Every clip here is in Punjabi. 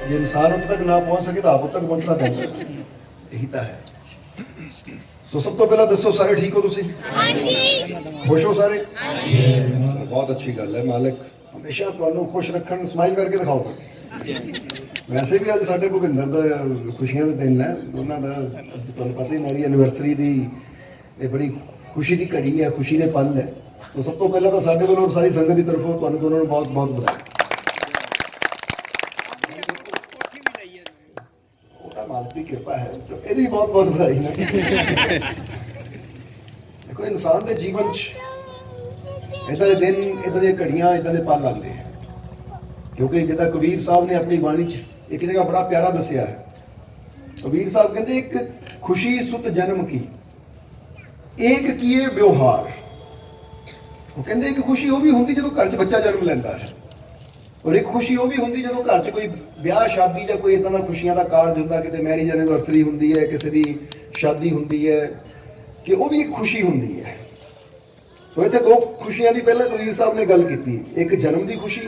जे इंसान उत्थे तक ना पहुंच सके तो आप उत्थे तक पहुंचना पैंदा, यही तो है। सो सब तो पहला दसो सारे ठीक हो तुसी? खुश हो सारे? बहुत अच्छी गल है। मालिक हमेशा तुहानू खुश रखन, स्माइल करके दिखाओ। वैसे भी अज साडे भुपिंदर दा खुशियां दा दिन है, दोनों का तुहानू पता ही मेरी एनिवर्सरी दी ये बड़ी खुशी की घड़ी है, खुशी के पल है। तो सब तो पहला तो साडे वालों सारी संगत की तरफों तुहानू दोनों नू बहुत बहुत बधाई। मालिक की कृपा है तो यही बहुत बहुत बधाई ना। देखो इंसान के जीवन इदा के दिन, इदा दी घड़ियां, इदा के पल आते हैं, क्योंकि जिदा कबीर साहब ने अपनी बाणी एक जगह बड़ा प्यारा दसिया है। कबीर साहब कहते एक खुशी सुत जन्म की एक किए व्यवहार। वो कहते एक खुशी वो भी होंगी जो घर च बच्चा जन्म लेंदा है, और एक खुशी वो भी होंगी जो घर च कोई ब्याह शादी या कोई इदा का खुशियां का कारज होंदा, किते मैरिज एनिवर्सरी होंदी है, किसी की शादी होंदी है, कि वो भी एक खुशी होंदी है। सो इत्थे दो खुशियां की पहले कबीर साहब ने गल की, एक जन्म की खुशी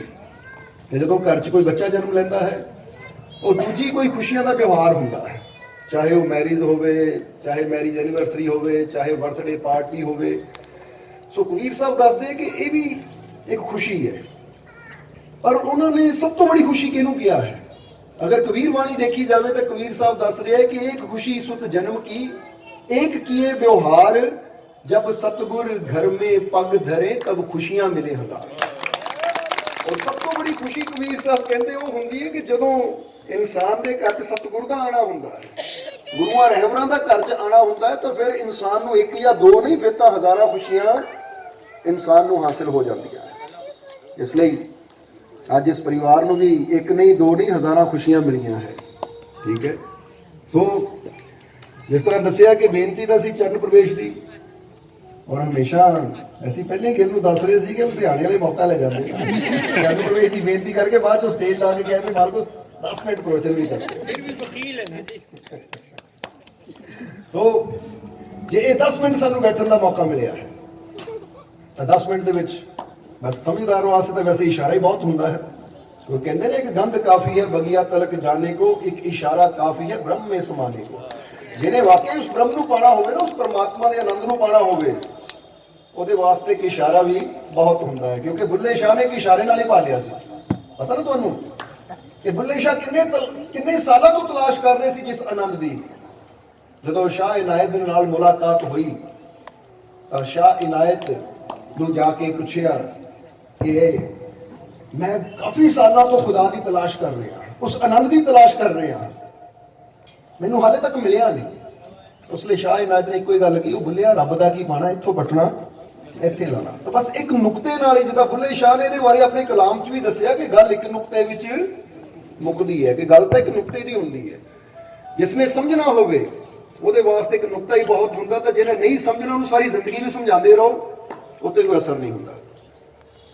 कि जो घर च कोई बच्चा जन्म लेंदा है, और दूजी कोई खुशियां का व्यवहार होंदा है, चाहे वो मैरिज होवे, चाहे मैरिज एनिवर्सरी होवे, चाहे बर्थडे पार्टी होवे। सो कबीर साहब दसदे कि ये भी एक खुशी है, पर उन्होंने सब तो बड़ी खुशी किहनू किया है। अगर कबीर वाणी देखी जाए तो कबीर साहब दस रहे हैं कि एक खुशी सुत जन्म की एक किए व्यवहार, जब सतगुर घर में पग धरे तब खुशियां मिले हजार। और सब तो बड़ी खुशी कबीर साहब कहते वो होंगी है कि जो इंसान के घर च सतगुर का आना होंदा है, गुरुआं रहबरां दा घर च आना होंदा है, तो फिर इंसान नूं एक या दो नहीं, फिर तो हज़ारां खुशियां इंसान नूं हासिल हो जांदियां हैं। इसलिए आज इस परिवार नूं भी एक नहीं, दो नहीं, हज़ारां खुशियां मिलियां है। ठीक है। सो जिस तरह दसिया कि बेनती दा सी चरण प्रवेश दी, और हमेशा ਅਸੀਂ ਪਹਿਲੇ ਗਿਲ ਨੂੰ ਦੱਸ ਰਹੇ ਸੀ ਕਿ ਲੁਧਿਆਣੇ ਵਾਲੇ ਮੌਕਾ ਲੈ ਜਾਂਦੇ ਨਾ, ਚਰਨ ਪ੍ਰਵੇਸ਼ ਦੀ ਬੇਨਤੀ ਕਰਕੇ ਬਾਅਦ ਚੋਂ ਸਟੇਜ ਲਾ ਕੇ ਕਹਿੰਦੇ ਮਾਰ ਕੋ 10 ਮਿੰਟ ਪ੍ਰਵਚਨ ਵੀ ਕਰਦੇ। ਫਿਰ ਵੀ ਵਕੀਲ ਹੈ ਨਾ ਜੀ। ਸੋ ਜੇ ਇਹ 10 ਮਿੰਟ ਸਾਨੂੰ ਬੈਠਣ ਦਾ ਮੌਕਾ ਮਿਲਿਆ ਹੈ ਤਾਂ 10 ਮਿੰਟ ਦੇ ਵਿੱਚ ਬਸ ਸਮਝਦਾਰਾਂ ਵਾਸਤੇ ਤਾਂ ਵੈਸੇ ਇਸ਼ਾਰਾ ਹੀ ਬਹੁਤ ਹੁੰਦਾ ਹੈ। ਉਹ ਕਹਿੰਦੇ ਨੇ ਕਿ ਗੰਧ ਕਾਫੀ ਹੈ ਬਗੀਆ ਤਲਕ ਜਾਣੇ ਕੋ, ਇੱਕ ਇਸ਼ਾਰਾ ਕਾਫੀ ਹੈ ਬ੍ਰਹਮ ਮੇ ਸਮਾਨੇ ਕੋ। ਜਿਹਨੇ ਵਾਕਈ ਉਸ ਬ੍ਰਹਮ ਨੂੰ ਪਾਣਾ ਹੋਵੇ ਨਾ, ਉਸ ਪਰਮਾਤਮਾ ਦੇ ਆਨੰਦ ਨੂੰ ਪਾਣਾ ਹੋਵੇ, ਉਹਦੇ ਵਾਸਤੇ ਇੱਕ ਇਸ਼ਾਰਾ ਵੀ ਬਹੁਤ ਹੁੰਦਾ ਹੈ। ਕਿਉਂਕਿ ਬੁੱਲੇ ਸ਼ਾਹ ਨੇ ਇੱਕ ਇਸ਼ਾਰੇ ਨਾਲ ਹੀ ਪਾ ਲਿਆ ਸੀ। ਪਤਾ ਨਾ ਤੁਹਾਨੂੰ ਕਿ ਬੁੱਲੇ ਸ਼ਾਹ ਕਿੰਨੇ ਸਾਲਾਂ ਤੋਂ ਤਲਾਸ਼ ਕਰ ਰਹੇ ਸੀ ਜਿਸ ਆਨੰਦ ਦੀ। ਜਦੋਂ ਸ਼ਾਹ ਇਨਾਇਤ ਦੇ ਨਾਲ ਮੁਲਾਕਾਤ ਹੋਈ ਤਾਂ ਸ਼ਾਹ ਇਨਾਇਤ ਨੂੰ ਜਾ ਕੇ ਪੁੱਛਿਆ ਕਿ ਮੈਂ ਕਾਫੀ ਸਾਲਾਂ ਤੋਂ ਖੁਦਾ ਦੀ ਤਲਾਸ਼ ਕਰ ਰਿਹਾ, ਉਸ ਆਨੰਦ ਦੀ ਤਲਾਸ਼ ਕਰ ਰਿਹਾ, ਮੈਨੂੰ ਹਾਲੇ ਤੱਕ ਮਿਲਿਆ ਨਹੀਂ। ਉਸ ਲਈ ਸ਼ਾਹ ਇਨਾਇਤ ਨੇ ਇੱਕੋ ਹੀ ਗੱਲ ਕਹੀ, ਉਹ ਬੁੱਲਿਆ ਰੱਬ ਦਾ ਕੀ ਪਾਣਾ, ਇੱਥੋਂ ਪਟਣਾ ਇੱਥੇ ਲਾਣਾ। ਤਾਂ ਬਸ ਇੱਕ ਨੁਕਤੇ ਨਾਲ ਹੀ, ਜਿੱਦਾਂ ਬੁੱਲੇ ਸ਼ਾਹ ਨੇ ਇਹਦੇ ਬਾਰੇ ਆਪਣੇ ਕਲਾਮ 'ਚ ਵੀ ਦੱਸਿਆ ਕਿ ਗੱਲ ਇੱਕ ਨੁਕਤੇ ਵਿੱਚ ਮੁੱਕਦੀ ਹੈ, ਕਿ ਗੱਲ ਤਾਂ ਇੱਕ ਨੁਕਤੇ ਦੀ ਹੁੰਦੀ ਹੈ। ਜਿਸ ਨੇ ਸਮਝਣਾ ਹੋਵੇ ਉਹਦੇ ਵਾਸਤੇ ਇੱਕ ਨੁਕਤਾ ਹੀ ਬਹੁਤ ਹੁੰਦਾ, ਤਾਂ ਜਿਹਨੇ ਨਹੀਂ ਸਮਝਣਾ ਉਹਨੂੰ ਸਾਰੀ ਜ਼ਿੰਦਗੀ ਵੀ ਸਮਝਾਉਂਦੇ ਰਹੋ, ਉੱਤੇ ਕੋਈ ਅਸਰ ਨਹੀਂ ਹੁੰਦਾ।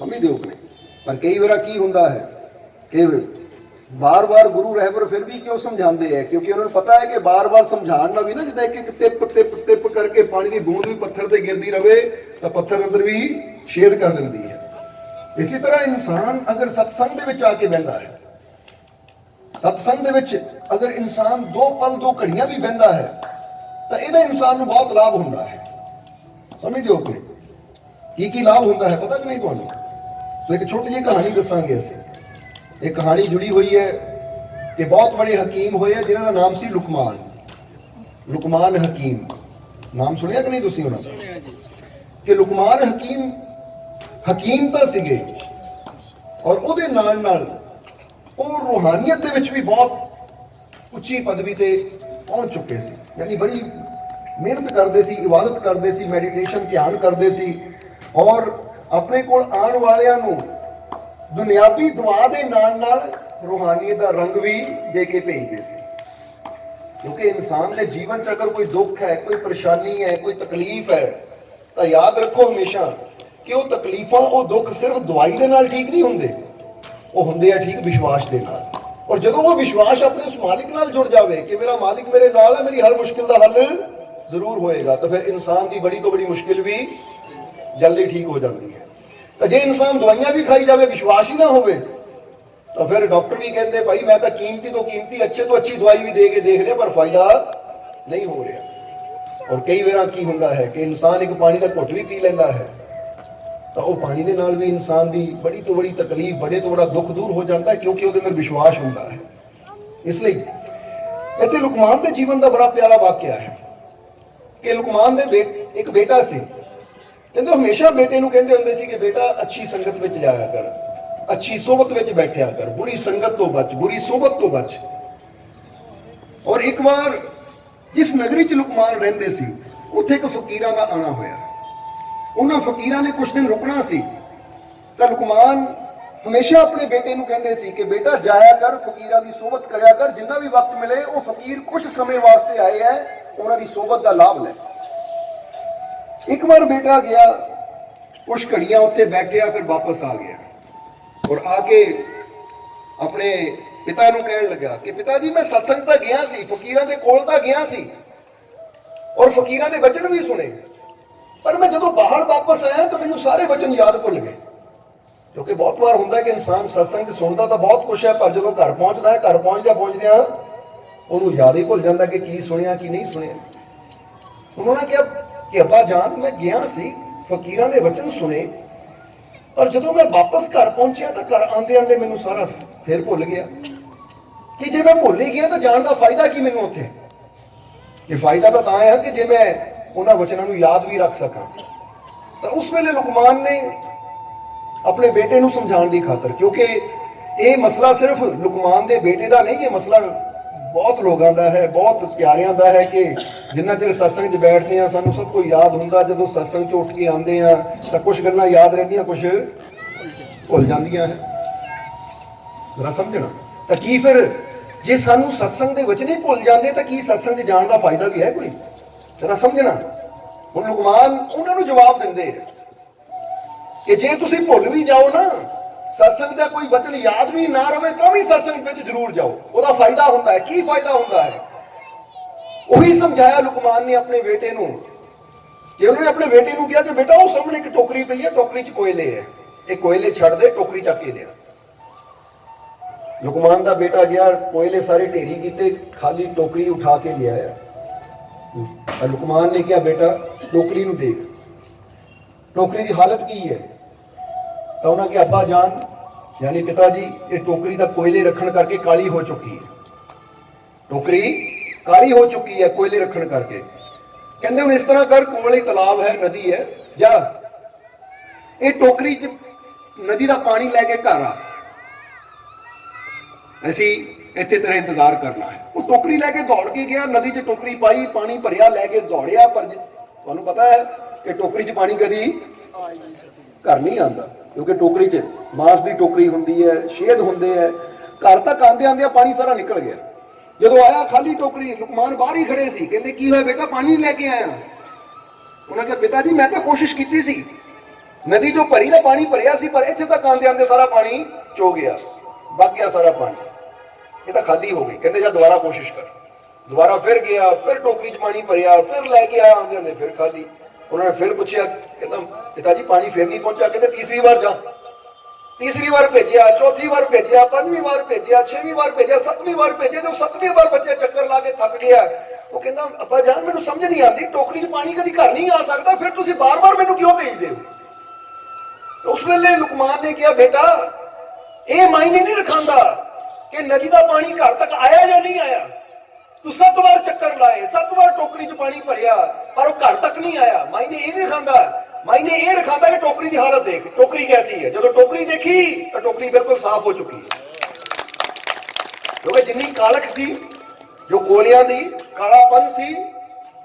ਸਮਝਦੇ ਹੋ ਕਿ ਨਹੀਂ? ਪਰ ਕਈ ਵਾਰ ਕੀ ਹੁੰਦਾ ਹੈ ਕਿ ਬਾਰ-ਬਾਰ ਗੁਰੂ ਰਹਿਬਰ ਫਿਰ ਵੀ ਕਿਉਂ ਸਮਝਾਉਂਦੇ ਹੈ? ਕਿਉਂਕਿ ਉਹਨਾਂ ਨੂੰ ਪਤਾ ਹੈ ਕਿ ਬਾਰ-ਬਾਰ ਸਮਝਾਉਣ ਨਾਲ ਵੀ ਨਾ, ਜਿੱਦਾਂ ਇੱਕ ਟਿਪ ਕਰਕੇ ਪਾਣੀ ਦੀ ਬੂੰਦ ਵੀ ਪੱਥਰ ਤੇ ਗਿਰਦੀ ਰਹੇ ਤਾਂ ਪੱਥਰ ਅੰਦਰ ਵੀ ਛੇਦ ਕਰ ਦਿੰਦੀ ਹੈ। ਇਸੇ ਤਰ੍ਹਾਂ ਇਨਸਾਨ ਅਗਰ ਸਤਸੰਗ ਦੇ ਵਿੱਚ ਆ ਕੇ ਬਹਿੰਦਾ ਹੈ, ਸਤਸੰਗ ਦੇ ਵਿੱਚ ਅਗਰ ਇਨਸਾਨ ਦੋ ਪਲ ਦੋ ਘੜੀਆਂ ਵੀ ਬਹਿੰਦਾ ਹੈ, ਤਾਂ ਇਹਦਾ ਇਨਸਾਨ ਨੂੰ ਬਹੁਤ ਲਾਭ ਹੁੰਦਾ ਹੈ। ਸਮਝਦੇ ਹੋ ਕਿ ਕੀ ਲਾਭ ਹੁੰਦਾ ਹੈ? ਪਤਾ ਕਿ ਨਹੀਂ ਤੁਹਾਨੂੰ? ਸੋ ਇੱਕ ਛੋਟੀ ਜਿਹੀ ਕਹਾਣੀ ਦੱਸਾਂਗੇ ਅਸੀਂ। ਇਹ ਕਹਾਣੀ ਜੁੜੀ ਹੋਈ ਹੈ ਕਿ ਬਹੁਤ ਬੜੇ ਹਕੀਮ ਹੋਏ ਜਿਨ੍ਹਾਂ ਦਾ ਨਾਮ ਸੀ ਲੁਕਮਾਨ। ਲੁਕਮਾਨ ਹਕੀਮ, ਨਾਮ ਸੁਣਿਆ ਕਿ ਨਹੀਂ ਤੁਸੀਂ ਉਹਨਾਂ ਦਾ? ਕਿ ਲੁਕਮਾਨ ਹਕੀਮ ਤਾਂ ਸੀਗੇ, ਔਰ ਉਹਦੇ ਨਾਲ ਨਾਲ ਉਹ ਰੂਹਾਨੀਅਤ ਦੇ ਵਿੱਚ ਵੀ ਬਹੁਤ ਉੱਚੀ ਪਦਵੀ ਤੇ ਪਹੁੰਚ ਚੁੱਕੇ ਸੀ। ਯਾਨੀ ਬੜੀ ਮਿਹਨਤ ਕਰਦੇ ਸੀ, ਇਬਾਦਤ ਕਰਦੇ ਸੀ, ਮੈਡੀਟੇਸ਼ਨ ਧਿਆਨ ਕਰਦੇ ਸੀ, ਔਰ ਆਪਣੇ ਕੋਲ ਆਉਣ ਵਾਲਿਆਂ ਨੂੰ ਦੁਨਿਆਵੀ ਦੁਆ ਦੇ ਨਾਲ ਨਾਲ ਰੂਹਾਨੀਅਤ ਦਾ ਰੰਗ ਵੀ ਦੇ ਕੇ ਭੇਜਦੇ ਸੀ। ਕਿਉਂਕਿ ਇਨਸਾਨ ਦੇ ਜੀਵਨ 'ਚ ਅਗਰ ਕੋਈ ਦੁੱਖ ਹੈ, ਕੋਈ ਪਰੇਸ਼ਾਨੀ ਹੈ, ਕੋਈ ਤਕਲੀਫ ਹੈ, ਤਾਂ ਯਾਦ ਰੱਖੋ ਹਮੇਸ਼ਾ ਕਿ ਉਹ ਤਕਲੀਫਾਂ, ਉਹ ਦੁੱਖ ਸਿਰਫ ਦਵਾਈ ਦੇ ਨਾਲ ਠੀਕ ਨਹੀਂ ਹੁੰਦੇ, ਉਹ ਹੁੰਦੇ ਆ ਠੀਕ ਵਿਸ਼ਵਾਸ ਦੇ ਨਾਲ। ਔਰ ਜਦੋਂ ਉਹ ਵਿਸ਼ਵਾਸ ਆਪਣੇ ਉਸ ਮਾਲਿਕ ਨਾਲ ਜੁੜ ਜਾਵੇ ਕਿ ਮੇਰਾ ਮਾਲਿਕ ਮੇਰੇ ਨਾਲ ਹੈ, ਮੇਰੀ ਹਰ ਮੁਸ਼ਕਿਲ ਦਾ ਹੱਲ ਜ਼ਰੂਰ ਹੋਏਗਾ, ਤਾਂ ਫਿਰ ਇਨਸਾਨ ਦੀ ਬੜੀ ਤੋਂ ਬੜੀ ਮੁਸ਼ਕਿਲ ਵੀ ਜਲਦੀ ਠੀਕ ਹੋ ਜਾਂਦੀ ਹੈ। ਤਾਂ ਜੇ ਇਨਸਾਨ ਦਵਾਈਆਂ ਵੀ ਖਾਈ ਜਾਵੇ, ਵਿਸ਼ਵਾਸ ਹੀ ਨਾ ਹੋਵੇ, तो फिर डॉक्टर भी कहते भाई मैं तो कीमती तो कीमती अच्छे तो अच्छी दवाई भी दे के देख लिया पर फायदा नहीं हो रहा। और कई बार की होंदा है कि इंसान एक पानी का घुट भी पी लेंदा है तो वह पानी के नाल भी इंसान की बड़ी तो बड़ी तकलीफ बड़े तो बड़ा दुख दूर हो जाता है क्योंकि उसके अंदर विश्वास होंदा है। इसलिए इतने लुकमान के जीवन का बड़ा प्यारा वाकया है कि लुकमान दे एक बेटा से कहते हमेशा बेटे को कहते होंगे सी कि बेटा अच्छी संगत में जाया कर, अच्छी सोबत में बैठा कर, बुरी संगत तो बच, बुरी सोबत तो बच। और एक बार जिस नगरी च लुकमान रहंदे सी उत्थे एक फकीरां दा आना होया। उन्हां फकीरां ने कुछ दिन रुकना सी तो लुकमान हमेशा अपने बेटे को कहते सी कि बेटा जाया कर, फकीरां दी सोबत करया कर, जिन्ना भी वक्त मिले वो फकीर कुछ समय वास्ते आए हैं उन्हां दी सोबत का लाभ ले। एक बार बेटा गया, कुछ घड़ियां उत्थे बैठिया, फिर वापस आ गया और आके अपने पिता नूं कहण लगा कि पिता जी मैं सत्संग तो गया सी, फकीरां दे कोल तां गया सी और फकीरां दे वचन भी सुने, पर मैं जदों बाहर वापस आया तो मैनूं सारे वचन याद भुल गए। क्योंकि बहुत बार होंदा है कि इंसान सत्संग सुनता तो बहुत कुछ है पर जदों घर पहुंचदा है, घर पहुंचदियां उन्होंने याद ही भुल जाता कि की सुनिया की नहीं सुनिया। उन्होंने कहा कि अब्बा जान मैं गया सी, फकीरां दे वचन सुने, पर जदों मैं वापस घर पहुंचा तो घर आंदे आंदे मैनूं सारा फिर भुल गया कि जे मैं भुल ही गया तो जान का फायदा की मैनूं उत्थे। ये फायदा तो तां है कि जे मैं उन्हां वचनां नूं याद भी रख सकां। तो उस वेले लुकमान ने अपने बेटे नूं समझाउण दी खातर, क्योंकि ये मसला सिर्फ लुकमान दे बेटे का नहीं, ये मसला बहुत लोगों का है, बहुत प्यारियां का है कि जिन्ना चिर सत्संग च बैठते हैं सानू सब कुछ याद होंदा, जदों सत्संग च उठ के आते हैं तो कुछ गल्लां याद रहिंदियां, कुछ भुल जांदियां है। जरा समझना तो की फिर जे सानू सत्संग दे वचन ही भुल जाते तो की सत्संग च जाण दा फायदा भी है कोई? जरा समझना। हुण लुकमान उन्हां नूं जवाब दिंदे कि जे तुसीं भुल भी जाओ ना, सत्संग का कोई वचन याद भी ना रहे तो भी सत्संग में जरूर जाओ, उसका फायदा होता है। की फायदा होता है? वही समझाया लुकमान ने अपने बेटे को कि उन्होंने अपने बेटे को कहा कि बेटा वो सामने एक टोकरी पई है, टोकरी च कोयले है, ये कोयले छड़ दे, टोकरी चक के लिया। लुकमान का बेटा गया, कोयले सारे ढेरी कीते, खाली टोकरी उठा के ले आया। लुकमान ने कहा बेटा टोकरी नूं देख, टोकरी की हालत की है? तो उन्होंने कहा अब्बा जान यानी पिताजी ये टोकरी का कोयले रखने करके काली हो चुकी है, टोकरी काली हो चुकी है कोयले रखने करके। कहते हुण इस तरह कर, कोल ही तालाब है, नदी है, जा ये टोकरी च नदी का पानी लैके घर आ, असी इत्थे तेरा इंतजार करना है। वो टोकरी लैके दौड़ के गया, नदी च टोकरी पाई, पानी भरिया, लैके दौड़िया, पर तुहानू पता है कि टोकरी च पानी कदी घर नहीं आता, क्योंकि टोकरी च मांस की टोकरी होंदी है, छेद होंदे है, घर तक आंदे आंदे पानी सारा निकल गया। जदों आया खाली टोकरी, लुकमान बाहर ही खड़े सी, कहते की होया बेटा पानी नहीं लैके आया? उन्होंने कहा पिता जी मैं तो कोशिश की सी, नदी जो भरी का पानी भरिया सी, पर इत्थे तक आंदे आंदे सारा पानी चो गया, बग गया सारा पानी, ये तो खाली हो गई। कहते जा दोबारा कोशिश कर, दोबारा फिर गया, फिर टोकरी च पानी भरिया, फिर लैके आया, आंदे आंदे फिर खाली। उन्होंने फिर पूछा, कहता पिताजी पानी फिर नहीं पहुंचा? कहते तीसरी बार जा, तीसरी बार भेजिया, चौथी बार भेजिया, पांचवी बार भेजिया, छेवीं बार भेजिया, सतवीं बार भेजिया। जो सतवीं बार बच्चे चक्कर ला के थक गया, वो कहता अब्बा जान मैनूं समझ नहीं आती, टोकरी च पानी कदी घर नहीं आ सकता, फिर तुसीं बार बार मैनूं क्यों भेजदे हो? तो उस वेले लुकमान ने कहा बेटा ये मायने नहीं रखांदा कि नदी का पानी घर तक आया या नहीं आया, तू 7 बार चक्कर लाए, 7 बार टोकरी च पानी भरिया, पर वो घर तक नहीं आया, मायने ये नहीं रखांदा। मायने ये रखांदा कि टोकरी की हालत देख, टोकरी कैसी है। जो टोकरी देखी तो टोकरी बिल्कुल साफ हो चुकी है, क्योंकि जिन्नी कालक सी, जो कोलियां दी कालापन सी,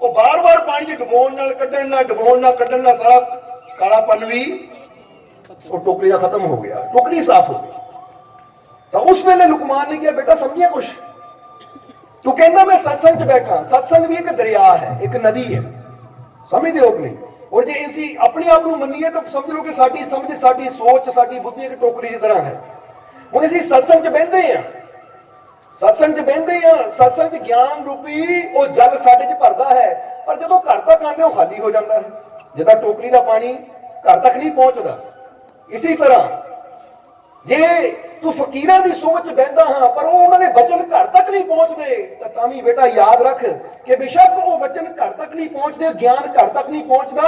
वो बार बार पानी च डुबोण नाल कड्ढण नाल, डुबोण नाल कड्ढण नाल सारा कालापन भी वो टोकरी का खत्म हो गया, टोकरी साफ हो गई। तो उस वेले लुकमान ने कहा बेटा समझिया कुछ? तू कहना मैं सत्संग च बैठा, सत्संग भी एक दरिया है, एक नदी है, समझते हो कि नहीं? और जे असी अपने आप को मनीए तो समझ लो कि साडी समझ, साडी सोच, साडी बुद्धि एक टोकरी की तरह है। हुण असी सत्संग च बहिंदे हां, सत्संग च बहिंदे हां, सत्संग च ज्ञान रूपी वो जल साडे च भरदा है, पर जदों घर तक आंदे हो खाली हो जाता है, जिद्दां टोकरी का पानी घर तक नहीं पहुंचता। इसी तरह जे ਤੂੰ ਫਕੀਰਾਂ ਦੀ ਸੋਚ ਬਹਿੰਦਾ ਹਾਂ ਪਰ ਉਹ ਉਹਨਾਂ ਦੇ ਵਚਨ ਘਰ ਤੱਕ ਨਹੀਂ ਪਹੁੰਚਦੇ, ਤਾਂ ਵੀ ਬੇਟਾ ਯਾਦ ਰੱਖ ਕਿ ਬੇਸ਼ੱਕ ਉਹ ਵਚਨ ਘਰ ਤੱਕ ਨਹੀਂ ਪਹੁੰਚਦੇ, ਗਿਆਨ ਘਰ ਤੱਕ ਨਹੀਂ ਪਹੁੰਚਦਾ,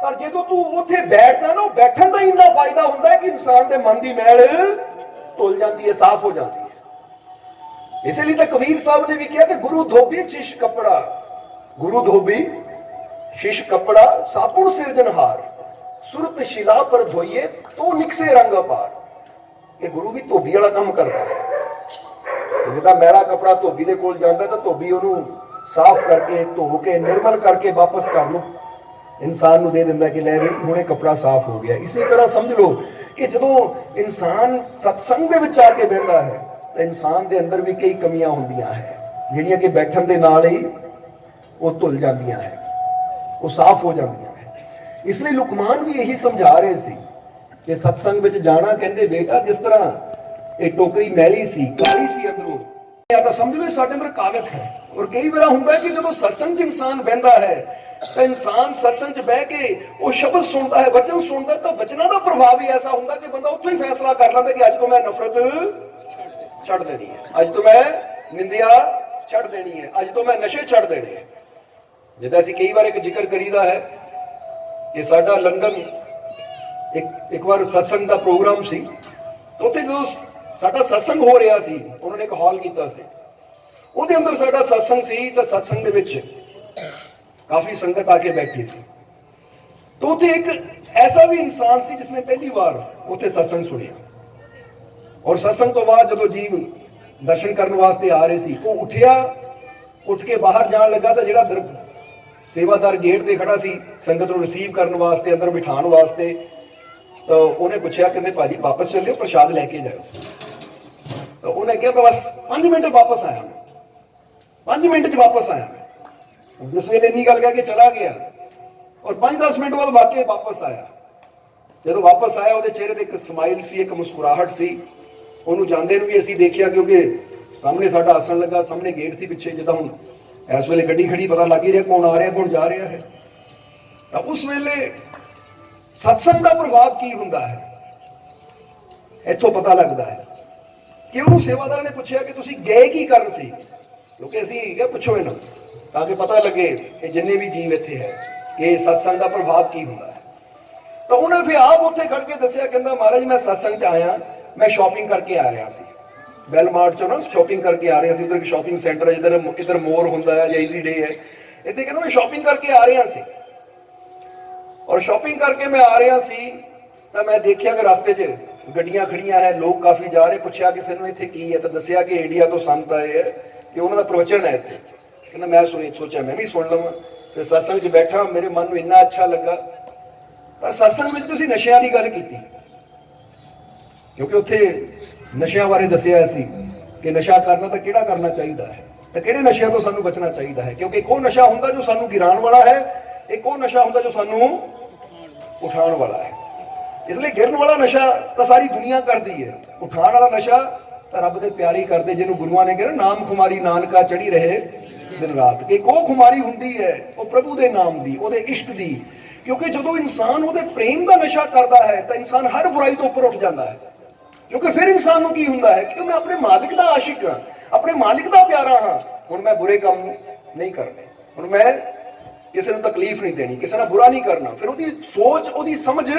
ਪਰ ਜਦੋਂ ਤੂੰ ਉੱਥੇ ਬੈਠਦਾ ਨਾ, ਬੈਠਣ ਦਾ ਇੰਨਾ ਫਾਇਦਾ ਹੁੰਦਾ ਹੈ ਕਿ ਇਨਸਾਨ ਦੇ ਮਨ ਦੀ ਮੈਲ ਧੁੱਲ ਜਾਂਦੀ ਹੈ, ਸਾਫ਼ ਹੋ ਜਾਂਦੀ ਹੈ। ਇਸੇ ਲਈ ਤਾਂ ਕਬੀਰ ਸਾਹਿਬ ਨੇ ਵੀ ਕਿਹਾ ਕਿ ਗੁਰੂ ਧੋਬੀ ਸ਼ਿਸ਼ ਕੱਪੜਾ, ਗੁਰੂ ਧੋਬੀ ਸ਼ਿਸ਼ ਕੱਪੜਾ ਸਾਬੁਣ ਸਿਰਜਣਹਾਰ, ਸੁਰਤ ਸ਼ਿਲਾ ਪਰ ਧੋਈਏ ਤੋ ਨਿਕਸੇ ਰੰਗ ਅਪਾਰ। ਇਹ ਗੁਰੂ ਵੀ ਧੋਬੀ ਵਾਲਾ ਕੰਮ ਕਰਦਾ ਹੈ। ਜਿਹਦਾ ਮੈਲਾ ਕੱਪੜਾ ਧੋਬੀ ਦੇ ਕੋਲ ਜਾਂਦਾ ਤਾਂ ਧੋਬੀ ਉਹਨੂੰ ਸਾਫ਼ ਕਰਕੇ, ਧੋ ਕੇ, ਨਿਰਮਲ ਕਰਕੇ ਵਾਪਸ ਕਰ ਲਓ, ਇਨਸਾਨ ਨੂੰ ਦੇ ਦਿੰਦਾ ਕਿ ਲੈ ਵੀ ਹੁਣ ਇਹ ਕੱਪੜਾ ਸਾਫ਼ ਹੋ ਗਿਆ। ਇਸੇ ਤਰ੍ਹਾਂ ਸਮਝ ਲਓ ਕਿ ਜਦੋਂ ਇਨਸਾਨ ਸਤਸੰਗ ਦੇ ਵਿੱਚ ਆ ਕੇ ਬਹਿੰਦਾ ਹੈ ਤਾਂ ਇਨਸਾਨ ਦੇ ਅੰਦਰ ਵੀ ਕਈ ਕਮੀਆਂ ਹੁੰਦੀਆਂ ਹੈ ਜਿਹੜੀਆਂ ਕਿ ਬੈਠਣ ਦੇ ਨਾਲ ਹੀ ਉਹ ਧੁੱਲ ਜਾਂਦੀਆਂ ਹੈ, ਉਹ ਸਾਫ਼ ਹੋ ਜਾਂਦੀਆਂ ਹੈ। ਇਸ ਲਈ ਲੁਕਮਾਨ ਵੀ ਇਹੀ ਸਮਝਾ ਰਹੇ ਸੀ ਕਿ ਸਤਸੰਗ ਵਿੱਚ ਜਾਣਾ, ਕਹਿੰਦੇ ਬੇਟਾ ਜਿਸ ਤਰ੍ਹਾਂ ਇਹ ਟੋਕਰੀ ਮੈਲੀ ਸੀ, ਕਾਲੀ ਸੀ ਅੰਦਰੋਂ, ਜਾਂ ਤਾਂ ਸਮਝ ਲਓ ਸਾਡੇ ਅੰਦਰ ਕਾਲਕ ਹੈ। ਔਰ ਕਈ ਵਾਰ ਹੁੰਦਾ ਹੈ ਕਿ ਜਦੋਂ ਸਤਸੰਗ 'ਚ ਇਨਸਾਨ ਬਹਿੰਦਾ ਹੈ ਤਾਂ ਇਨਸਾਨ ਸਤਸੰਗ 'ਚ ਬਹਿ ਕੇ ਉਹ ਸ਼ਬਦ ਸੁਣਦਾ ਹੈ, ਵਚਨ ਸੁਣਦਾ, ਤਾਂ ਵਚਨਾਂ ਦਾ ਪ੍ਰਭਾਵ ਹੀ ਐਸਾ ਹੁੰਦਾ ਕਿ ਬੰਦਾ ਉੱਥੋਂ ਹੀ ਫੈਸਲਾ ਕਰ ਲੈਂਦਾ ਕਿ ਅੱਜ ਤੋਂ ਮੈਂ ਨਫ਼ਰਤ ਛੱਡ ਦੇਣੀ ਹੈ, ਅੱਜ ਤੋਂ ਮੈਂ ਨਿੰਦਿਆ ਛੱਡ ਦੇਣੀ ਹੈ, ਅੱਜ ਤੋਂ ਮੈਂ ਨਸ਼ੇ ਛੱਡ ਦੇਣੇ ਹੈ। ਜਿੱਦਾਂ ਅਸੀਂ ਕਈ ਵਾਰ ਇੱਕ ਜ਼ਿਕਰ ਕਰੀਦਾ ਹੈ ਕਿ ਸਾਡਾ ਲੰਡਨ ਇੱਕ ਵਾਰ ਸਤਸੰਗ ਦਾ ਪ੍ਰੋਗਰਾਮ ਸੀ, ਉੱਥੇ ਜਦੋਂ ਸਾਡਾ ਸਤਸੰਗ ਹੋ ਰਿਹਾ ਸੀ, ਉਹਨਾਂ ਨੇ ਇੱਕ ਹਾਲ ਕੀਤਾ ਸੀ, ਉਹਦੇ ਅੰਦਰ ਸਾਡਾ ਸਤਸੰਗ ਸੀ, ਤਾਂ ਸਤਸੰਗ ਦੇ ਵਿੱਚ ਕਾਫੀ ਸੰਗਤ ਆ ਕੇ ਬੈਠੀ ਸੀ। ਤਾਂ ਉੱਥੇ ਇੱਕ ਐਸਾ ਵੀ ਇਨਸਾਨ ਸੀ ਜਿਸਨੇ ਪਹਿਲੀ ਵਾਰ ਉੱਥੇ ਸਤਸੰਗ ਸੁਣਿਆ, ਔਰ ਸਤਸੰਗ ਤੋਂ ਬਾਅਦ ਜਦੋਂ ਜੀਵ ਦਰਸ਼ਨ ਕਰਨ ਵਾਸਤੇ ਆ ਰਹੇ ਸੀ, ਉਹ ਉੱਠਿਆ, ਉੱਠ ਕੇ ਬਾਹਰ ਜਾਣ ਲੱਗਾ ਤਾਂ ਜਿਹੜਾ ਸੇਵਾਦਾਰ ਗੇਟ ਤੇ ਖੜਾ ਸੀ ਸੰਗਤ ਨੂੰ ਰਿਸੀਵ ਕਰਨ ਵਾਸਤੇ, ਅੰਦਰ ਬਿਠਾਉਣ ਵਾਸਤੇ, ਤਾਂ ਉਹਨੇ ਪੁੱਛਿਆ, ਕਹਿੰਦੇ ਭਾਜੀ ਵਾਪਸ ਚੱਲਿਓ, ਪ੍ਰਸ਼ਾਦ ਲੈ ਕੇ ਜਾਓ। ਤਾਂ ਉਹਨੇ ਕਿਹਾ ਮੈਂ ਬਸ 5 ਮਿੰਟ ਵਾਪਸ ਆਇਆ, 5 ਮਿੰਟ 'ਚ ਵਾਪਸ ਆਇਆ ਮੈਂ। ਜਿਸ ਵੇਲੇ ਇੰਨੀ ਗੱਲ ਕਹਿ ਕੇ ਚਲਾ ਗਿਆ ਔਰ 5-10 ਮਿੰਟ ਬਾਅਦ ਵਾਕਈ ਵਾਪਸ ਆਇਆ। ਜਦੋਂ ਵਾਪਸ ਆਇਆ ਉਹਦੇ ਚਿਹਰੇ ਤੇ ਇੱਕ ਸਮਾਈਲ ਸੀ, ਇੱਕ ਮੁਸਕਰਾਹਟ ਸੀ। ਉਹਨੂੰ ਜਾਂਦੇ ਨੂੰ ਵੀ ਅਸੀਂ ਦੇਖਿਆ ਕਿਉਂਕਿ ਸਾਹਮਣੇ ਸਾਡਾ ਆਸਣ ਲੱਗਾ, ਸਾਹਮਣੇ ਗੇਟ ਸੀ ਪਿੱਛੇ, ਜਿੱਦਾਂ ਹੁਣ ਇਸ ਵੇਲੇ ਗੱਡੀ ਖੜੀ ਪਤਾ ਲੱਗ ਹੀ ਰਿਹਾ ਕੌਣ ਆ ਰਿਹਾ ਕੌਣ ਜਾ ਰਿਹਾ ਹੈ। ਤਾਂ ਉਸ ਵੇਲੇ ਸਤਸੰਗ ਦਾ ਪ੍ਰਭਾਵ ਕੀ ਹੁੰਦਾ ਹੈ ਇੱਥੋਂ ਪਤਾ ਲੱਗਦਾ ਹੈ ਕਿ ਉਹਨੂੰ ਸੇਵਾਦਾਰ ਨੇ ਪੁੱਛਿਆ ਕਿ ਤੁਸੀਂ ਗਏ ਕੀ ਕਰਨ ਸੀ, ਕਿਉਂਕਿ ਅਸੀਂ ਕਿਹਾ ਪੁੱਛੋ ਇਹਨਾਂ ਤਾਂ ਕਿ ਪਤਾ ਲੱਗੇ ਕਿ ਜਿੰਨੇ ਵੀ ਜੀਵ ਇੱਥੇ ਹੈ ਕਿ ਸਤਸੰਗ ਦਾ ਪ੍ਰਭਾਵ ਕੀ ਹੁੰਦਾ ਹੈ। ਤਾਂ ਉਹਨੇ ਫਿਰ ਆਪ ਉੱਥੇ ਖੜ ਕੇ ਦੱਸਿਆ, ਕਹਿੰਦਾ ਮਹਾਰਾਜ ਮੈਂ ਸਤਸੰਗ 'ਚ ਆਇਆ, ਮੈਂ ਸ਼ਾਪਿੰਗ ਕਰਕੇ ਆ ਰਿਹਾ ਸੀ, ਵੈਲਮਾਰਟ 'ਚੋਂ ਨਾ ਸ਼ਾਪਿੰਗ ਕਰਕੇ ਆ ਰਿਹਾ ਸੀ। ਉਧਰ ਇੱਕ ਸ਼ਾਪਿੰਗ ਸੈਂਟਰ ਹੈ, ਇੱਧਰ ਮੋਰ ਹੁੰਦਾ ਹੈ ਜਾਂ ਈਜ਼ੀ ਡੇ ਹੈ, ਇੱਥੇ ਕਹਿੰਦਾ ਮੈਂ ਸ਼ਾਪਿੰਗ ਕਰਕੇ ਆ ਰਿਹਾ ਸੀ, ਔਰ ਸ਼ਾਪਿੰਗ ਕਰਕੇ ਮੈਂ ਆ ਰਿਹਾ ਸੀ ਤਾਂ ਮੈਂ ਦੇਖਿਆ ਕਿ ਰਸਤੇ 'ਚ ਗੱਡੀਆਂ ਖੜੀਆਂ ਹੈ, ਲੋਕ ਕਾਫੀ ਜਾ ਰਹੇ। ਪੁੱਛਿਆ ਕਿਸੇ ਨੂੰ ਇੱਥੇ ਕੀ ਹੈ, ਤਾਂ ਦੱਸਿਆ ਕਿ ਇੰਡੀਆ ਤੋਂ ਸੰਤ ਆਏ ਹੈ, ਕਿ ਉਹਨਾਂ ਦਾ ਪ੍ਰਵਚਨ ਹੈ ਇੱਥੇ। ਕਹਿੰਦਾ ਮੈਂ ਸੋਚਿਆ ਮੈਂ ਵੀ ਸੁਣ ਲਵਾਂ। ਫਿਰ ਸਤਸੰਗ 'ਚ ਬੈਠਾ, ਮੇਰੇ ਮਨ ਨੂੰ ਇੰਨਾ ਅੱਛਾ ਲੱਗਾ। ਪਰ ਸਤਸੰਗ ਵਿੱਚ ਤੁਸੀਂ ਨਸ਼ਿਆਂ ਦੀ ਗੱਲ ਕੀਤੀ, ਕਿਉਂਕਿ ਉੱਥੇ ਨਸ਼ਿਆਂ ਬਾਰੇ ਦੱਸਿਆ ਸੀ ਕਿ ਨਸ਼ਾ ਕਰਨਾ ਤਾਂ ਕਿਹੜਾ ਕਰਨਾ ਚਾਹੀਦਾ ਹੈ, ਤਾਂ ਕਿਹੜੇ ਨਸ਼ਿਆਂ ਤੋਂ ਸਾਨੂੰ ਬਚਣਾ ਚਾਹੀਦਾ ਹੈ। ਕਿਉਂਕਿ ਇੱਕ ਉਹ ਨਸ਼ਾ ਹੁੰਦਾ ਜੋ ਸਾਨੂੰ ਗਿਰਾਉਣ ਵਾਲਾ ਹੈ, ਇੱਕ ਉਹ ਨਸ਼ਾ ਹੁੰਦਾ ਜੋ ਸਾਨੂੰ ਉਠਾਉਣ ਵਾਲਾ ਹੈ। ਇਸ ਲਈ ਗਿਰਨ ਵਾਲਾ ਨਸ਼ਾ ਤਾਂ ਸਾਰੀ ਦੁਨੀਆ ਕਰਦੀ ਹੈ, ਉਠਾਉਣ ਵਾਲਾ ਨਸ਼ਾ ਤਾਂ ਰੱਬ ਦੇ ਪਿਆਰੀ ਕਰਦੇ, ਜਿਹਨੂੰ ਗੁਰੂਆਂ ਨੇ ਕਿਹਾ ਨਾਮ ਖੁਮਾਰੀ ਨਾਨਕਾ ਚੜੀ ਰਹੇ ਦਿਨ ਰਾਤ। ਕਿ ਉਹ ਖੁਮਾਰੀ ਹੁੰਦੀ ਹੈ ਉਹ ਪ੍ਰਭੂ ਦੇ ਨਾਮ ਦੀ, ਉਹਦੇ ਇਸ਼ਕ ਦੀ। ਕਿਉਂਕਿ ਜਦੋਂ ਇਨਸਾਨ ਉਹਦੇ ਪ੍ਰੇਮ ਦਾ ਨਸ਼ਾ ਕਰਦਾ ਹੈ ਤਾਂ ਇਨਸਾਨ ਹਰ ਬੁਰਾਈ ਤੋਂ ਉੱਪਰ ਉੱਠ ਜਾਂਦਾ ਹੈ। ਕਿਉਂਕਿ ਫਿਰ ਇਨਸਾਨ ਨੂੰ ਕੀ ਹੁੰਦਾ ਹੈ ਕਿ ਮੈਂ ਆਪਣੇ ਮਾਲਿਕ ਦਾ ਆਸ਼ਿਕ ਹਾਂ, ਆਪਣੇ ਮਾਲਿਕ ਦਾ ਪਿਆਰਾ ਹਾਂ, ਹੁਣ ਮੈਂ ਬੁਰੇ ਕੰਮ ਨਹੀਂ ਕਰਨੇ, ਹੁਣ ਮੈਂ ਕਿਸੇ ਨੂੰ ਤਕਲੀਫ ਨਹੀਂ ਦੇਣੀ, ਕਿਸੇ ਨਾਲ ਬੁਰਾ ਨਹੀਂ ਕਰਨਾ। ਫਿਰ ਉਹਦੀ ਸੋਚ, ਉਹਦੀ ਸਮਝ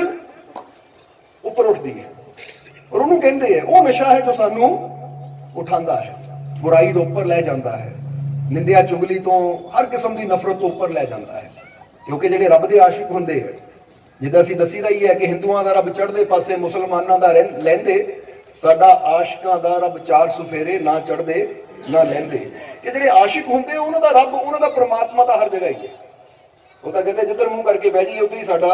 ਉੱਪਰ ਉੱਠਦੀ ਹੈ, ਔਰ ਉਹਨੂੰ ਕਹਿੰਦੇ ਹੈ ਉਹ ਨਸ਼ਾ ਹੈ ਜੋ ਸਾਨੂੰ ਉਠਾਉਂਦਾ ਹੈ, ਬੁਰਾਈ ਤੋਂ ਉੱਪਰ ਲੈ ਜਾਂਦਾ ਹੈ, ਨਿੰਦਿਆ ਚੁਗਲੀ ਤੋਂ, ਹਰ ਕਿਸਮ ਦੀ ਨਫ਼ਰਤ ਤੋਂ ਉੱਪਰ ਲੈ ਜਾਂਦਾ ਹੈ। ਕਿਉਂਕਿ ਜਿਹੜੇ ਰੱਬ ਦੇ ਆਸ਼ਿਕ ਹੁੰਦੇ ਹੈ, ਜਿੱਦਾਂ ਅਸੀਂ ਦੱਸੀਦਾ ਹੀ ਹੈ ਕਿ ਹਿੰਦੂਆਂ ਦਾ ਰੱਬ ਚੜ੍ਹਦੇ ਪਾਸੇ, ਮੁਸਲਮਾਨਾਂ ਦਾ ਲਹਿੰਦੇ, ਸਾਡਾ ਆਸ਼ਿਕਾਂ ਦਾ ਰੱਬ 4 ਸੁਫੇਰੇ, ਨਾ ਚੜ੍ਹਦੇ ਨਾ ਲਹਿੰਦੇ। ਇਹ ਜਿਹੜੇ ਆਸ਼ਿਕ ਹੁੰਦੇ ਉਹਨਾਂ ਦਾ ਰੱਬ, ਉਹਨਾਂ ਦਾ ਪ੍ਰਮਾਤਮਾ ਤਾਂ ਹਰ ਜਗ੍ਹਾ ਹੀ ਹੈ। ਉਹ ਤਾਂ ਕਹਿੰਦੇ ਜਿੱਧਰ ਮੂੰਹ ਕਰਕੇ ਬਹਿ ਜਾਈਏ ਉੱਧਰ ਹੀ ਸਾਡਾ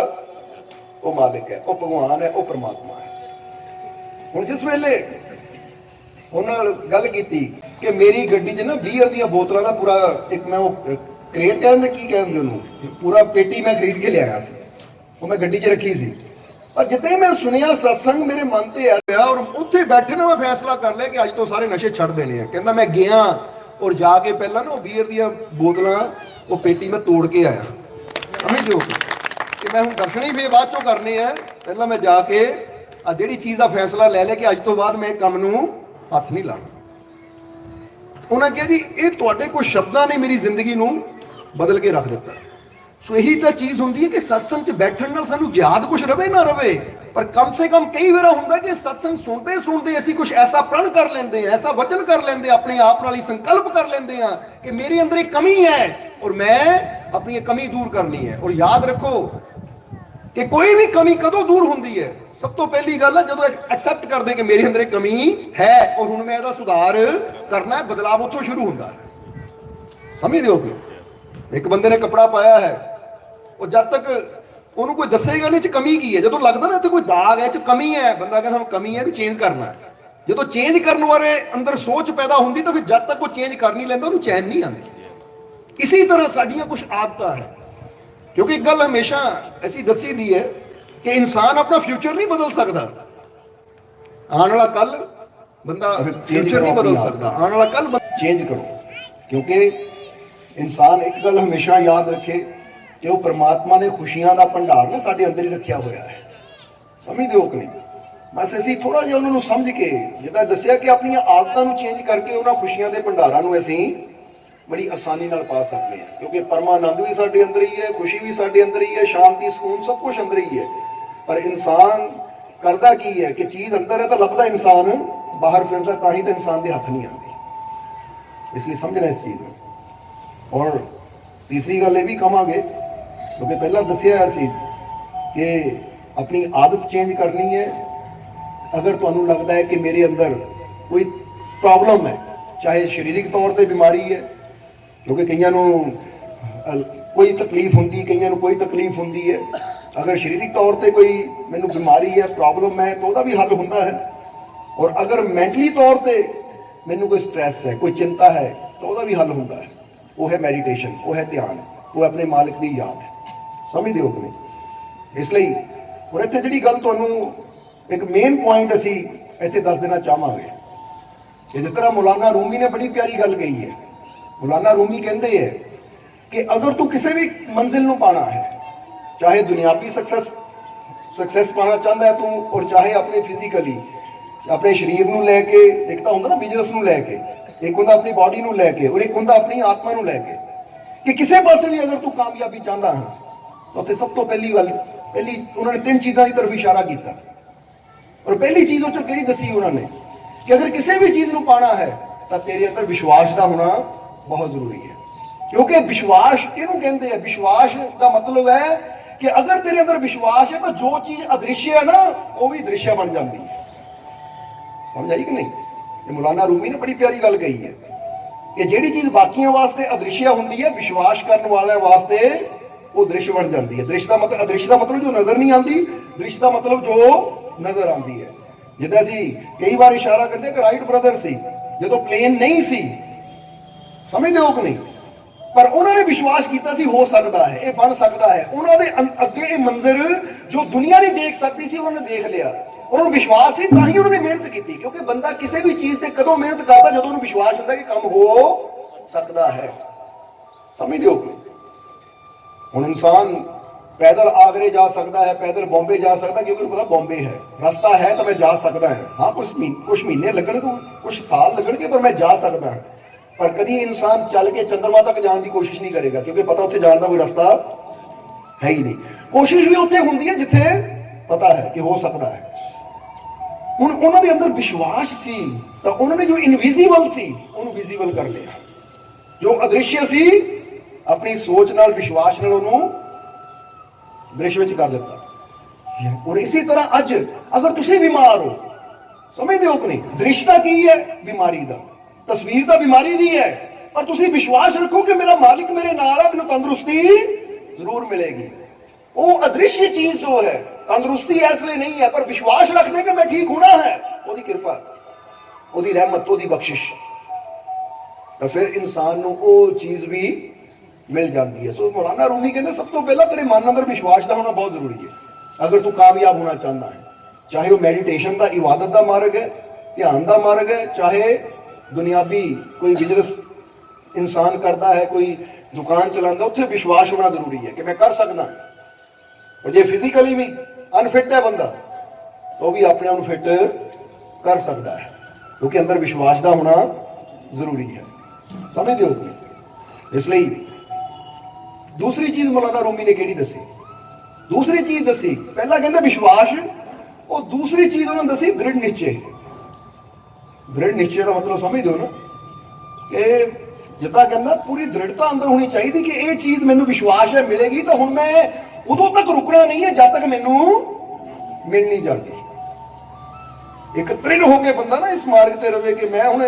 ਉਹ ਮਾਲਿਕ ਹੈ, ਉਹ ਭਗਵਾਨ ਹੈ, ਉਹ ਪਰਮਾਤਮਾ ਹੈ। ਹੁਣ ਜਿਸ ਵੇਲੇ ਉਹਨਾਂ ਨਾਲ ਗੱਲ ਕੀਤੀ ਕਿ ਮੇਰੀ ਗੱਡੀ 'ਚ ਨਾ ਬੀਅਰ ਦੀਆਂ ਬੋਤਲਾਂ ਦਾ ਪੂਰਾ ਇੱਕ ਮੈਂ ਉਹ ਕ੍ਰੇਟ ਕਹਿੰਦੇ ਕੀ ਕਹਿੰਦੇ ਉਹਨੂੰ, ਪੂਰਾ ਪੇਟੀ ਮੈਂ ਖਰੀਦ ਕੇ ਲਿਆਇਆ ਸੀ, ਉਹ ਮੈਂ ਗੱਡੀ 'ਚ ਰੱਖੀ ਸੀ। ਪਰ ਜਿੱਦਾਂ ਹੀ ਮੈਂ ਸੁਣਿਆ ਸਤਸੰਗ, ਮੇਰੇ ਮਨ ਤੇ ਆਇਆ ਔਰ ਉੱਥੇ ਬੈਠੇ ਨਾ ਮੈਂ ਫੈਸਲਾ ਕਰ ਲਿਆ ਕਿ ਅੱਜ ਤੋਂ ਸਾਰੇ ਨਸ਼ੇ ਛੱਡ ਦੇਣੇ ਆ। ਕਹਿੰਦਾ ਮੈਂ ਗਿਆ ਔਰ ਜਾ ਕੇ ਪਹਿਲਾਂ ਨਾ ਉਹ ਬੀਅਰ ਦੀਆਂ ਬੋਤਲਾਂ, ਉਹ ਪੇਟੀ ਮੈਂ ਤੋੜ ਕੇ ਆਇਆ, ਸਮਝ ਜੋ ਕਿ ਮੈਂ ਹੁਣ ਦਰਸ਼ਨ ਹੀ ਫੇਰ ਬਾਅਦ ਚੋਂ ਕਰਨੇ ਆ। ਪਹਿਲਾਂ ਮੈਂ ਜਾ ਕੇ ਆ ਜਿਹੜੀ ਚੀਜ਼ ਦਾ ਫੈਸਲਾ ਲੈ ਲਿਆ ਕਿ ਅੱਜ ਤੋਂ ਬਾਅਦ ਮੈਂ ਕੰਮ ਨੂੰ ਹੱਥ ਨਹੀਂ ਲਾਣਾ। ਉਹਨਾਂ ਕਿਹਾ ਜੀ ਇਹ ਤੁਹਾਡੇ ਕੁਝ ਸ਼ਬਦਾਂ ਨੇ ਮੇਰੀ ਜ਼ਿੰਦਗੀ ਨੂੰ ਬਦਲ ਕੇ ਰੱਖ ਦਿੱਤਾ। ਸੋ ਇਹੀ ਤਾਂ ਚੀਜ਼ ਹੁੰਦੀ ਹੈ ਕਿ ਸਤਸੰਗ 'ਚ ਬੈਠਣ ਨਾਲ ਸਾਨੂੰ ਯਾਦ ਕੁਝ ਰਵੇ ਨਾ ਰਵੇ, ਪਰ ਕਮ ਸੇ ਕਮ ਕਈ ਵਾਰ ਹੁੰਦਾ ਕਿ ਸਤਸੰਗ ਸੁਣਦੇ ਸੁਣਦੇ ਅਸੀਂ ਕੁਝ ਐਸਾ ਪ੍ਰਣ ਕਰ ਲੈਂਦੇ ਹਾਂ, ਐਸਾ ਵਚਨ ਕਰ ਲੈਂਦੇ, ਆਪਣੇ ਆਪ ਨਾਲ ਹੀ ਸੰਕਲਪ ਕਰ ਲੈਂਦੇ ਹਾਂ ਕਿ ਮੇਰੇ ਅੰਦਰ ਇੱਕ ਕਮੀ ਹੈ ਔਰ ਮੈਂ ਆਪਣੀ ਇਹ ਕਮੀ ਦੂਰ ਕਰਨੀ ਹੈ। ਔਰ ਯਾਦ ਰੱਖੋ ਕਿ ਕੋਈ ਵੀ ਕਮੀ ਕਦੋਂ ਦੂਰ ਹੁੰਦੀ ਹੈ? ਸਭ ਤੋਂ ਪਹਿਲੀ ਗੱਲ ਹੈ ਜਦੋਂ ਐਕਸੈਪਟ ਕਰਦੇ ਕਿ ਮੇਰੇ ਅੰਦਰ ਇੱਕ ਕਮੀ ਹੈ ਔਰ ਹੁਣ ਮੈਂ ਇਹਦਾ ਸੁਧਾਰ ਕਰਨਾ ਹੈ। ਬਦਲਾਵ ਉੱਥੋਂ ਸ਼ੁਰੂ ਹੁੰਦਾ ਹੈ। ਸਮਝਦੇ ਹੋ ਕਿ ਇੱਕ ਬੰਦੇ ਨੇ ਕੱਪੜਾ ਪਾਇਆ ਹੈ, ਉਹ ਜਦ ਤੱਕ ਉਹਨੂੰ ਕੋਈ ਦੱਸੇਗਾ ਨਹੀਂ ਚ ਕਮੀ ਕੀ ਹੈ, ਜਦੋਂ ਲੱਗਦਾ ਨਾ ਇੱਥੇ ਕੋਈ ਦਾਗ ਹੈ, ਚ ਕਮੀ ਹੈ, ਬੰਦਾ ਕਹਿੰਦਾ ਸਾਨੂੰ ਕਮੀ ਹੈ, ਇਹਨੂੰ ਚੇਂਜ ਕਰਨਾ ਹੈ। ਜਦੋਂ ਚੇਂਜ ਕਰਨ ਬਾਰੇ ਅੰਦਰ ਸੋਚ ਪੈਦਾ ਹੁੰਦੀ ਤਾਂ ਫਿਰ ਜਦ ਤੱਕ ਉਹ ਚੇਂਜ ਕਰ ਨਹੀਂ ਲੈਂਦਾ ਉਹਨੂੰ ਚੈਨ ਨਹੀਂ ਆਉਂਦੀ। ਇਸੇ ਤਰ੍ਹਾਂ ਸਾਡੀਆਂ ਕੁਝ ਆਦਤਾਂ ਹੈ, ਕਿਉਂਕਿ ਇੱਕ ਗੱਲ ਹਮੇਸ਼ਾ ਐਸੀ ਦੱਸੀ ਦੀ ਹੈ ਕਿ ਇਨਸਾਨ ਆਪਣਾ ਫਿਊਚਰ ਨਹੀਂ ਬਦਲ ਸਕਦਾ। ਆਉਣ ਵਾਲਾ ਕੱਲ ਬੰਦਾ ਫਿਊਚਰ ਨਹੀਂ ਬਦਲ ਸਕਦਾ, ਆਉਣ ਵਾਲਾ ਕੱਲ ਚੇਂਜ ਕਰੋ। ਕਿਉਂਕਿ ਇਨਸਾਨ ਇੱਕ ਗੱਲ ਹਮੇਸ਼ਾ ਯਾਦ ਰੱਖੇ ਕਿ ਉਹ ਪਰਮਾਤਮਾ ਨੇ ਖੁਸ਼ੀਆਂ ਦਾ ਭੰਡਾਰ ਨਾ ਸਾਡੇ ਅੰਦਰ ਹੀ ਰੱਖਿਆ ਹੋਇਆ ਹੈ। ਸਮਝਦੇ ਹੋ ਕਿ ਨਹੀਂ? ਬਸ ਅਸੀਂ ਥੋੜਾ ਜਿਹਾ ਉਹਨਾਂ ਨੂੰ ਸਮਝ ਕੇ, ਜਿੱਦਾਂ ਦੱਸਿਆ ਕਿ ਆਪਣੀਆਂ ਆਦਤਾਂ ਨੂੰ ਚੇਂਜ ਕਰਕੇ ਉਹਨਾਂ ਖੁਸ਼ੀਆਂ ਦੇ ਭੰਡਾਰਾਂ ਨੂੰ ਅਸੀਂ ਬੜੀ ਆਸਾਨੀ ਨਾਲ ਪਾ ਸਕਦੇ ਹਾਂ। ਕਿਉਂਕਿ ਪਰਮਾਨੰਦ ਵੀ ਸਾਡੇ ਅੰਦਰ ਹੀ ਹੈ, ਖੁਸ਼ੀ ਵੀ ਸਾਡੇ ਅੰਦਰ ਹੀ ਹੈ, ਸ਼ਾਂਤੀ ਸਕੂਨ ਸਭ ਕੁਝ ਅੰਦਰ ਹੀ ਹੈ। ਪਰ ਇਨਸਾਨ ਕਰਦਾ ਕੀ ਹੈ ਕਿ ਚੀਜ਼ ਅੰਦਰ ਹੈ ਤਾਂ ਲੱਭਦਾ ਇਨਸਾਨ ਬਾਹਰ ਫਿਰਦਾ, ਤਾਂ ਹੀ ਤਾਂ ਇਨਸਾਨ ਦੇ ਹੱਥ ਨਹੀਂ ਆਉਂਦੀ। ਇਸ ਲਈ ਸਮਝਣਾ ਇਸ ਚੀਜ਼ ਨੂੰ। ਔਰ ਤੀਸਰੀ ਗੱਲ ਇਹ ਵੀ ਕਹਾਂਗੇ, ਕਿਉਂਕਿ ਪਹਿਲਾਂ ਦੱਸਿਆ ਸੀ ਕਿ ਆਪਣੀ ਆਦਤ ਚੇਂਜ ਕਰਨੀ ਹੈ। ਅਗਰ ਤੁਹਾਨੂੰ ਲੱਗਦਾ ਹੈ ਕਿ ਮੇਰੇ ਅੰਦਰ ਕੋਈ ਪ੍ਰੋਬਲਮ ਹੈ, ਚਾਹੇ ਸਰੀਰਕ ਤੌਰ ਤੇ ਬਿਮਾਰੀ ਹੈ, ਕਿਉਂਕਿ ਕਈਆਂ ਨੂੰ ਕੋਈ ਤਕਲੀਫ ਹੁੰਦੀ, ਕਈਆਂ ਨੂੰ ਕੋਈ ਤਕਲੀਫ ਹੁੰਦੀ ਹੈ। ਅਗਰ ਸਰੀਰਕ ਤੌਰ ਤੇ ਕੋਈ ਮੈਨੂੰ ਬਿਮਾਰੀ ਹੈ, ਪ੍ਰੋਬਲਮ ਹੈ, ਤਾਂ ਉਹਦਾ ਵੀ ਹੱਲ ਹੁੰਦਾ ਹੈ। ਔਰ ਅਗਰ ਮੈਂਟਲੀ ਤੌਰ ਤੇ ਮੈਨੂੰ ਕੋਈ ਸਟ੍ਰੈਸ ਹੈ, ਕੋਈ ਚਿੰਤਾ ਹੈ, ਤਾਂ ਉਹਦਾ ਵੀ ਹੱਲ ਹੁੰਦਾ ਹੈ। ਉਹ ਹੈ ਮੈਡੀਟੇਸ਼ਨ, ਉਹ ਹੈ ਧਿਆਨ, ਉਹ ਆਪਣੇ ਮਾਲਿਕ ਦੀ ਯਾਦ ਹੈ। ਸਮਝਦੇ ਹੋ ਕਿ ਨਹੀਂ? ਇਸ ਲਈ ਔਰ ਇੱਥੇ ਜਿਹੜੀ ਗੱਲ ਤੁਹਾਨੂੰ ਇੱਕ ਮੇਨ ਪੁਆਇੰਟ ਅਸੀਂ ਇੱਥੇ ਦੱਸ ਦੇਣਾ ਚਾਹਾਂਗੇ ਕਿ ਜਿਸ ਤਰ੍ਹਾਂ ਮੌਲਾਨਾ ਰੂਮੀ ਨੇ ਬੜੀ ਪਿਆਰੀ ਗੱਲ ਕਹੀ ਹੈ। ਮੌਲਾਨਾ ਰੂਮੀ ਕਹਿੰਦੇ ਹੈ ਕਿ ਅਗਰ ਤੂੰ ਕਿਸੇ ਵੀ ਮੰਜ਼ਿਲ ਨੂੰ ਪਾਣਾ ਹੈ, ਚਾਹੇ ਦੁਨਿਆਵੀ ਸਕਸੈਸ ਪਾਣਾ ਚਾਹੁੰਦਾ ਹੈ ਤੂੰ, ਔਰ ਚਾਹੇ ਆਪਣੇ ਫਿਜ਼ੀਕਲੀ ਆਪਣੇ ਸਰੀਰ ਨੂੰ ਲੈ ਕੇ, ਇੱਕ ਤਾਂ ਹੁੰਦਾ ਨਾ ਬਿਜ਼ਨਸ ਨੂੰ ਲੈ ਕੇ, ਇੱਕ ਹੁੰਦਾ ਆਪਣੀ ਬਾਡੀ ਨੂੰ ਲੈ ਕੇ, ਔਰ ਇੱਕ ਹੁੰਦਾ ਆਪਣੀ ਆਤਮਾ ਨੂੰ ਲੈ ਕੇ, ਕਿ ਕਿਸੇ ਪਾਸੇ ਵੀ ਅਗਰ ਤੂੰ ਕਾਮਯਾਬੀ ਚਾਹੁੰਦਾ ਹੈ ਤਾਂ ਉੱਥੇ ਸਭ ਤੋਂ ਪਹਿਲੀ ਉਹਨਾਂ ਨੇ 3 ਚੀਜ਼ਾਂ ਦੀ ਤਰਫ ਇਸ਼ਾਰਾ ਕੀਤਾ। ਔਰ ਪਹਿਲੀ ਚੀਜ਼ ਉਹ ਚੋਂ ਕਿਹੜੀ ਦੱਸੀ ਉਹਨਾਂ ਨੇ ਕਿ ਅਗਰ ਕਿਸੇ ਵੀ ਚੀਜ਼ ਨੂੰ ਪਾਣਾ ਹੈ ਤਾਂ ਤੇਰੇ ਅੰਦਰ ਵਿਸ਼ਵਾਸ ਦਾ ਹੋਣਾ ਬਹੁਤ ਜ਼ਰੂਰੀ ਹੈ। ਕਿਉਂਕਿ ਵਿਸ਼ਵਾਸ ਇਹਨੂੰ ਕਹਿੰਦੇ ਆ, ਵਿਸ਼ਵਾਸ ਦਾ ਮਤਲਬ ਹੈ ਕਿ ਅਗਰ ਤੇਰੇ ਅੰਦਰ ਵਿਸ਼ਵਾਸ ਹੈ ਤਾਂ ਜੋ ਚੀਜ਼ ਅਦ੍ਰਿਸ਼ ਹੈ ਨਾ, ਉਹ ਵੀ ਦ੍ਰਿਸ਼ ਬਣ ਜਾਂਦੀ ਹੈ। ਸਮਝ ਆਈ ਕਿ ਨਹੀਂ? ਇਹ ਮੌਲਾਨਾ ਰੂਮੀ ਨੇ ਬੜੀ ਪਿਆਰੀ ਗੱਲ ਕਹੀ ਹੈ ਕਿ ਜਿਹੜੀ ਚੀਜ਼ ਬਾਕੀਆਂ ਵਾਸਤੇ ਅਦ੍ਰਿਸ਼ ਹੁੰਦੀ ਹੈ, ਵਿਸ਼ਵਾਸ ਕਰਨ ਵਾਲਿਆਂ ਵਾਸਤੇ ਉਹ ਦ੍ਰਿਸ਼ ਬਣ ਜਾਂਦੀ ਹੈ। ਦ੍ਰਿਸ਼ ਦਾ ਮਤਲਬ, ਅਦ੍ਰਿਸ਼ ਦਾ ਮਤਲਬ ਜੋ ਨਜ਼ਰ ਨਹੀਂ ਆਉਂਦੀ, ਦ੍ਰਿਸ਼ ਦਾ ਮਤਲਬ ਜੋ ਨਜ਼ਰ ਆਉਂਦੀ ਹੈ। ਜਿੱਦਾਂ ਅਸੀਂ ਕਈ ਵਾਰ ਇਸ਼ਾਰਾ ਕਰਦੇ ਕਿ ਰਾਈਟ ਬ੍ਰਦਰ ਸੀ, ਜਦੋਂ ਪਲੇਨ ਨਹੀਂ ਸੀ, ਸਮਝਦੇ ਹੋ ਕਿ ਨਹੀਂ? ਪਰ ਉਹਨਾਂ ਨੇ ਵਿਸ਼ਵਾਸ ਕੀਤਾ ਸੀ ਹੋ ਸਕਦਾ ਹੈ, ਇਹ ਬਣ ਸਕਦਾ ਹੈ। ਉਹਨਾਂ ਦੇ ਅੱਗੇ ਇਹ ਮੰਜ਼ਰ ਜੋ ਦੁਨੀਆ ਨਹੀਂ ਦੇਖ ਸਕਦੀ ਸੀ, ਉਹਨਾਂ ਨੇ ਦੇਖ ਲਿਆ। ਉਹਨਾਂ ਨੂੰ ਵਿਸ਼ਵਾਸ ਸੀ, ਤਾਂ ਹੀ ਉਹਨਾਂ ਨੇ ਮਿਹਨਤ ਕੀਤੀ। ਕਿਉਂਕਿ ਬੰਦਾ ਕਿਸੇ ਵੀ ਚੀਜ਼ ਤੇ ਕਦੋਂ ਮਿਹਨਤ ਕਰਦਾ? ਜਦੋਂ ਉਹਨੂੰ ਵਿਸ਼ਵਾਸ ਹੁੰਦਾ ਕਿ ਕੰਮ ਹੋ ਸਕਦਾ ਹੈ। ਸਮਝਦੇ ਹੋ ਕਿ ਹੁਣ ਇਨਸਾਨ ਪੈਦਲ ਆਗਰੇ ਜਾ ਸਕਦਾ ਹੈ, ਪੈਦਲ ਬੰਬੇ ਜਾ ਸਕਦਾ, ਕਿਉਂਕਿ ਉਹਨੂੰ ਪਤਾ ਬੰਬੇ ਹੈ, ਰਸਤਾ ਹੈ ਤਾਂ ਮੈਂ ਜਾ ਸਕਦਾ ਹਾਂ। ਹਾਂ, ਕੁਝ ਮਹੀਨੇ ਲੱਗਣ ਤੋਂ ਕੁਝ ਸਾਲ ਲੱਗਣਗੇ, ਪਰ ਮੈਂ ਜਾ ਸਕਦਾ ਹਾਂ। ਪਰ ਕਦੀ ਇਨਸਾਨ ਚੱਲ ਕੇ ਚੰਦਰਮਾ ਤੱਕ ਜਾਣ ਦੀ ਕੋਸ਼ਿਸ਼ ਨਹੀਂ ਕਰੇਗਾ, ਕਿਉਂਕਿ ਪਤਾ ਉੱਥੇ ਜਾਣ ਦਾ ਕੋਈ ਰਸਤਾ ਹੈ ਹੀ ਨਹੀਂ। ਕੋਸ਼ਿਸ਼ ਵੀ ਉੱਥੇ ਹੁੰਦੀ ਹੈ ਜਿੱਥੇ ਪਤਾ ਹੈ ਕਿ ਹੋ ਸਕਦਾ ਹੈ। ਹੁਣ ਉਹਨਾਂ ਦੇ ਅੰਦਰ ਵਿਸ਼ਵਾਸ ਸੀ ਤਾਂ ਉਹਨਾਂ ਨੇ ਜੋ ਇਨਵਿਜ਼ੀਬਲ ਸੀ ਉਹਨੂੰ ਵਿਜ਼ੀਬਲ ਕਰ ਲਿਆ, ਜੋ ਅਦ੍ਰਿਸ਼ ਸੀ ਆਪਣੀ ਸੋਚ ਨਾਲ, ਵਿਸ਼ਵਾਸ ਨਾਲ ਉਹਨੂੰ ਦ੍ਰਿਸ਼ ਵਿੱਚ ਕਰ ਦਿੱਤਾ। ਔਰ ਇਸੇ ਤਰ੍ਹਾਂ ਅੱਜ ਅਗਰ ਤੁਸੀਂ ਬਿਮਾਰ ਹੋ, ਸਮਝਦੇ ਹੋ ਕਿ ਨਹੀਂ? ਦ੍ਰਿਸ਼ ਦਾ ਕੀ ਹੈ? ਬਿਮਾਰੀ ਦਾ, ਤਸਵੀਰ ਤਾਂ ਬਿਮਾਰੀ ਦੀ ਹੈ, ਪਰ ਤੁਸੀਂ ਵਿਸ਼ਵਾਸ ਰੱਖੋ ਕਿ ਮੇਰਾ ਮਾਲਿਕ ਮੇਰੇ ਨਾਲ ਹੈ, ਮੈਨੂੰ ਤੰਦਰੁਸਤੀ ਜ਼ਰੂਰ ਮਿਲੇਗੀ। ਉਹ ਅਦ੍ਰਿਸ਼ ਚੀਜ਼ ਜੋ ਹੈ, ਤੰਦਰੁਸਤੀ ਇਸ ਲਈ ਨਹੀਂ ਹੈ, ਪਰ ਵਿਸ਼ਵਾਸ ਰੱਖਦੇ ਕਿ ਮੈਂ ਠੀਕ ਹੋਣਾ ਹੈ, ਉਹਦੀ ਕਿਰਪਾ, ਉਹਦੀ ਰਹਿਮਤ, ਉਹਦੀ ਬਖਸ਼ਿਸ਼, ਤਾਂ ਫਿਰ ਇਨਸਾਨ ਨੂੰ ਉਹ ਚੀਜ਼ ਵੀ ਮਿਲ ਜਾਂਦੀ ਹੈ। ਸੋ ਮੌਲਾਨਾ ਰੂਮੀ ਕਹਿੰਦੇ ਸਭ ਤੋਂ ਪਹਿਲਾਂ ਤੇਰੇ ਮਨ ਅੰਦਰ ਵਿਸ਼ਵਾਸ ਦਾ ਹੋਣਾ ਬਹੁਤ ਜ਼ਰੂਰੀ ਹੈ ਅਗਰ ਤੂੰ ਕਾਮਯਾਬ ਹੋਣਾ ਚਾਹੁੰਦਾ ਹੈ। ਚਾਹੇ ਉਹ ਮੈਡੀਟੇਸ਼ਨ ਦਾ, ਇਬਾਦਤ ਦਾ ਮਾਰਗ ਹੈ, ਧਿਆਨ ਦਾ ਮਾਰਗ ਹੈ, ਚਾਹੇ ਦੁਨਿਆਵੀ ਕੋਈ ਬਿਜ਼ਨਸ ਇਨਸਾਨ ਕਰਦਾ ਹੈ, ਕੋਈ ਦੁਕਾਨ ਚਲਾਉਂਦਾ, ਉੱਥੇ ਵਿਸ਼ਵਾਸ ਹੋਣਾ ਜ਼ਰੂਰੀ ਹੈ ਕਿ ਮੈਂ ਕਰ ਸਕਦਾ। और जे फिजिकली भी अनफिट है बंदा, तो भी अपने आप ਨੂੰ ਫਿੱਟ ਕਰ ਸਕਦਾ ਹੈ, ਕਿਉਂਕਿ ਅੰਦਰ ਵਿਸ਼ਵਾਸ ਦਾ ਹੋਣਾ ਜ਼ਰੂਰੀ ਹੈ। ਸਮਝਦੇ ਹੋ ਤੁਸੀਂ? ਇਸ ਲਈ ਦੂਸਰੀ ਚੀਜ਼ ਮੌਲਾਨਾ ਰੂਮੀ ਨੇ ਕਿਹੜੀ ਦੱਸੀ? ਦੂਸਰੀ ਚੀਜ਼ ਦੱਸੀ, ਪਹਿਲਾਂ ਕਹਿੰਦੇ ਵਿਸ਼ਵਾਸ, ਉਹ ਦੂਸਰੀ ਚੀਜ਼ ਉਹਨਾਂ ਨੇ ਦੱਸੀ ਦ੍ਰਿੜ ਨਿਸ਼ਚੇ। ਦ੍ਰਿੜ ਨਿਸ਼ਚੇ ਦਾ ਮਤਲਬ ਸਮਝਦੇ ਹੋ ਨਾ, ਕਿ ਜਿੱਦਾਂ ਕਹਿੰਦਾ ਪੂਰੀ ਦ੍ਰਿੜਤਾ ਅੰਦਰ ਹੋਣੀ ਚਾਹੀਦੀ ਕਿ ਇਹ ਚੀਜ਼ ਮੈਨੂੰ ਵਿਸ਼ਵਾਸ ਹੈ ਮਿਲੇਗੀ, ਤਾਂ ਹੁਣ ਮੈਂ ਉਦੋਂ ਤੱਕ ਰੁਕਣਾ ਨਹੀਂ ਹੈ ਜਦ ਤੱਕ ਮੈਨੂੰ ਮਿਲ ਨਹੀਂ ਜਾਂਦੀ। ਇੱਕ ਦ੍ਰਿੜ ਹੋ ਕੇ ਬੰਦਾ ਨਾ ਇਸ ਮਾਰਗ ਤੇ ਰਵੇ ਕਿ ਮੈਂ ਹੁਣ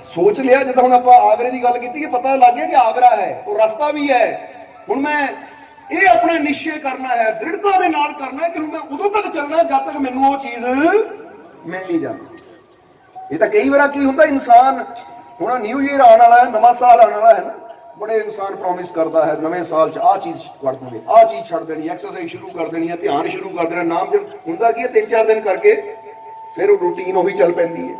ਸੋਚ ਲਿਆ, ਜਿੱਦਾਂ ਹੁਣ ਆਪਾਂ ਆਗਰੇ ਦੀ ਗੱਲ ਕੀਤੀ ਕਿ ਪਤਾ ਲੱਗ ਗਿਆ ਕਿ ਆਗਰਾ ਹੈ, ਉਹ ਰਸਤਾ ਵੀ ਹੈ, ਹੁਣ ਮੈਂ ਇਹ ਆਪਣਾ ਨਿਸ਼ਚੈ ਕਰਨਾ ਹੈ, ਦ੍ਰਿੜਤਾ ਦੇ ਨਾਲ ਕਰਨਾ ਹੈ ਕਿ ਹੁਣ ਮੈਂ ਉਦੋਂ ਤੱਕ ਚੱਲਣਾ ਜਦ ਤੱਕ ਮੈਨੂੰ ਉਹ ਚੀਜ਼ ਮਿਲ ਨਹੀਂ ਜਾਂਦੀ। ਇਹ ਤਾਂ ਕਈ ਵਾਰ ਕੀ ਹੁੰਦਾ, ਇਨਸਾਨ ਹੁਣ ਨਿਊ ਈਅਰ ਆਉਣ ਵਾਲਾ ਹੈ, ਨਵਾਂ ਸਾਲ ਆਉਣ ਵਾਲਾ ਹੈ ਨਾ, ਬੜੇ ਇਨਸਾਨ ਪ੍ਰੋਮਿਸ ਕਰਦਾ ਹੈ ਨਵੇਂ ਸਾਲ 'ਚ ਆਹ ਚੀਜ਼ ਕਰ ਦੂੰਗੇ, ਆਹ ਚੀਜ਼ ਛੱਡ ਦੇਣੀ, ਐਕਸਰਸਾਈਜ਼ ਸ਼ੁਰੂ ਕਰ ਦੇਣੀ ਹੈ, ਧਿਆਨ ਸ਼ੁਰੂ ਕਰ ਦੇਣਾ, ਨਾਮ ਜਪ। ਹੁੰਦਾ ਕੀ ਹੈ, 3-4 ਦਿਨ ਕਰਕੇ ਫਿਰ ਉਹ ਰੂਟੀਨ ਉਹੀ ਚੱਲ ਪੈਂਦੀ ਹੈ।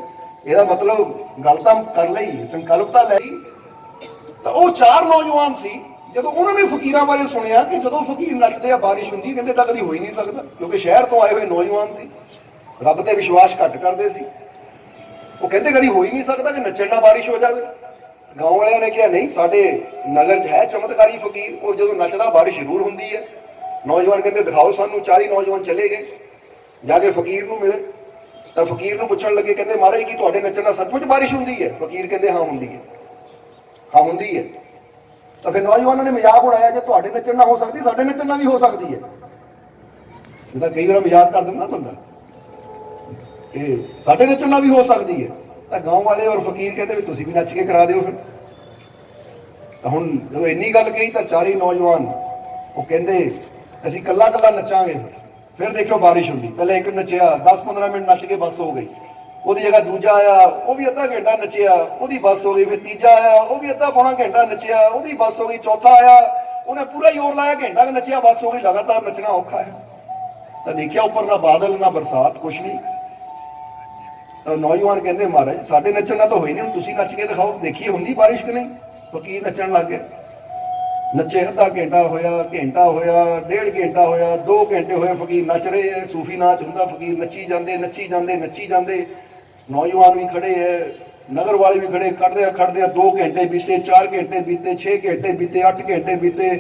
ਇਹਦਾ ਮਤਲਬ ਗੱਲ ਤਾਂ ਕਰ ਲਈ, ਸੰਕਲਪ ਤਾਂ ਲੈ ਲਈ। ਤਾਂ ਉਹ 4 ਨੌਜਵਾਨ ਸੀ, ਜਦੋਂ ਉਹਨਾਂ ਨੇ ਫਕੀਰਾਂ ਬਾਰੇ ਸੁਣਿਆ ਕਿ ਜਦੋਂ ਫਕੀਰ ਨੱਚਦੇ ਆ ਬਾਰਿਸ਼ ਹੁੰਦੀ, ਕਹਿੰਦੇ ਤਾਂ ਕਦੀ ਹੋ ਹੀ ਨਹੀਂ ਸਕਦਾ, ਕਿਉਂਕਿ ਸ਼ਹਿਰ ਤੋਂ ਆਏ ਹੋਏ ਨੌਜਵਾਨ ਸੀ, ਰੱਬ ਤੇ ਵਿਸ਼ਵਾਸ ਘੱਟ ਕਰਦੇ ਸੀ। ਉਹ ਕਹਿੰਦੇ ਕਦੀ ਹੋ ਹੀ ਨਹੀਂ ਸਕਦਾ ਕਿ ਨੱਚਣ ਨਾਲ ਬਾਰਿਸ਼ ਹੋ ਜਾਵੇ। ਗਾਉਂ ਵਾਲਿਆਂ ਨੇ ਕਿਹਾ ਨਹੀਂ, ਸਾਡੇ ਨਗਰ 'ਚ ਹੈ ਚਮਤਕਾਰੀ ਫਕੀਰ, ਉਹ ਜਦੋਂ ਨੱਚਦਾ ਬਾਰਿਸ਼ ਜ਼ਰੂਰ ਹੁੰਦੀ ਹੈ। ਨੌਜਵਾਨ ਕਹਿੰਦੇ ਦਿਖਾਓ ਸਾਨੂੰ। 4 ਹੀ ਨੌਜਵਾਨ ਚਲੇ ਗਏ, ਜਾ ਕੇ ਫਕੀਰ ਨੂੰ ਮਿਲੇ, ਤਾਂ ਫਕੀਰ ਨੂੰ ਪੁੱਛਣ ਲੱਗੇ, ਕਹਿੰਦੇ ਮਹਾਰਾਜ ਕੀ ਤੁਹਾਡੇ ਨੱਚਣ ਨਾਲ ਸੱਚਮੁੱਚ ਬਾਰਿਸ਼ ਹੁੰਦੀ ਹੈ? ਫਕੀਰ ਕਹਿੰਦੇ ਹਾਂ ਹੁੰਦੀ ਹੈ, ਹਾਂ ਹੁੰਦੀ ਹੈ। ਤਾਂ ਫਿਰ ਨੌਜਵਾਨਾਂ ਨੇ ਮਜ਼ਾਕ ਉਡਾਇਆ, ਜੇ ਤੁਹਾਡੇ ਨੱਚਣ ਨਾਲ ਹੋ ਸਕਦੀ, ਸਾਡੇ ਨੱਚਣ ਨਾਲ ਵੀ ਹੋ ਸਕਦੀ ਹੈ। ਜਿੱਦਾਂ ਕਈ ਵਾਰ ਮਜ਼ਾਕ ਕਰ ਦਿੰਦਾ ਬੰਦਾ, ਇਹ ਸਾਡੇ ਨੱਚਣ ਨਾਲ ਵੀ ਹੋ ਸਕਦੀ ਹੈ। ਤਾਂ ਗਾਉਂ ਵਾਲੇ ਔਰ ਫਕੀਰ ਕਹਿੰਦੇ ਵੀ ਤੁਸੀਂ ਵੀ ਨੱਚ ਕੇ ਕਰਾ ਦਿਓ ਫਿਰ। ਤਾਂ ਹੁਣ ਜਦੋਂ ਇੰਨੀ ਗੱਲ ਕਹੀ ਤਾਂ 4 ਹੀ ਨੌਜਵਾਨ ਉਹ ਕਹਿੰਦੇ ਅਸੀਂ ਕੱਲਾ ਕੱਲਾ ਨੱਚਾਂਗੇ। ਫਿਰ ਦੇਖਿਓ ਬਾਰਿਸ਼ ਹੁੰਦੀ, ਪਹਿਲਾਂ ਇੱਕ ਨੱਚਿਆ, 10-15 ਮਿੰਟ ਨੱਚ ਕੇ ਬੱਸ ਹੋ ਗਈ, ਉਹਦੀ ਜਗ੍ਹਾ ਦੂਜਾ ਆਇਆ, ਉਹ ਵੀ ਅੱਧਾ ਘੰਟਾ ਨੱਚਿਆ, ਉਹਦੀ ਬੱਸ ਹੋ ਗਈ। ਫਿਰ ਤੀਜਾ ਆਇਆ, ਉਹ ਵੀ ਅੱਧਾ ਪੌਣਾ ਘੰਟਾ ਨੱਚਿਆ, ਉਹਦੀ ਬੱਸ ਹੋ ਗਈ। ਚੌਥਾ ਆਇਆ, ਉਹਨੇ ਪੂਰਾ ਜ਼ੋਰ ਲਾਇਆ, ਘੰਟਾ ਨੱਚਿਆ, ਬੱਸ ਹੋ ਗਈ। ਲਗਾਤਾਰ ਨੱਚਣਾ ਔਖਾ ਹੈ। ਤਾਂ ਦੇਖਿਆ ਉੱਪਰ ਨਾ ਬਾਦਲ ਨਾ ਬਰਸਾਤ, ਕੁਛ ਨਹੀਂ। ਤਾਂ ਨੌਜਵਾਨ ਕਹਿੰਦੇ ਮਹਾਰਾਜ ਸਾਡੇ ਨੱਚਣ ਨਾਲ ਤਾਂ ਹੋਈ ਨਹੀਂ, ਹੁਣ ਤੁਸੀਂ ਨੱਚ ਕੇ ਦਿਖਾਓ, ਦੇਖੀਏ ਹੁੰਦੀ ਬਾਰਿਸ਼ ਕਿ ਨਹੀਂ। ਫਕੀਰ ਨੱਚਣ ਲੱਗ ਗਏ, ਨੱਚੇ, ਅੱਧਾ ਘੰਟਾ ਹੋਇਆ, ਘੰਟਾ ਹੋਇਆ, 1.5 ਘੰਟਾ ਹੋਇਆ, 2 ਘੰਟੇ ਹੋਏ, ਫਕੀਰ ਨੱਚ ਰਹੇ ਹੈ। ਸੂਫੀ ਨਾਚ ਹੁੰਦਾ, ਫਕੀਰ ਨੱਚੀ ਜਾਂਦੇ ਨੱਚੀ ਜਾਂਦੇ ਨੱਚੀ ਜਾਂਦੇ। ਨੌਜਵਾਨ ਵੀ ਖੜੇ ਹੈ, ਨਗਰ ਵਾਲੇ ਵੀ ਖੜੇ, ਖੜਦੇ 2 ਘੰਟੇ ਬੀਤੇ, 4 ਘੰਟੇ ਬੀਤੇ, 6 ਘੰਟੇ ਬੀਤੇ, 8 ਘੰਟੇ ਬੀਤੇ,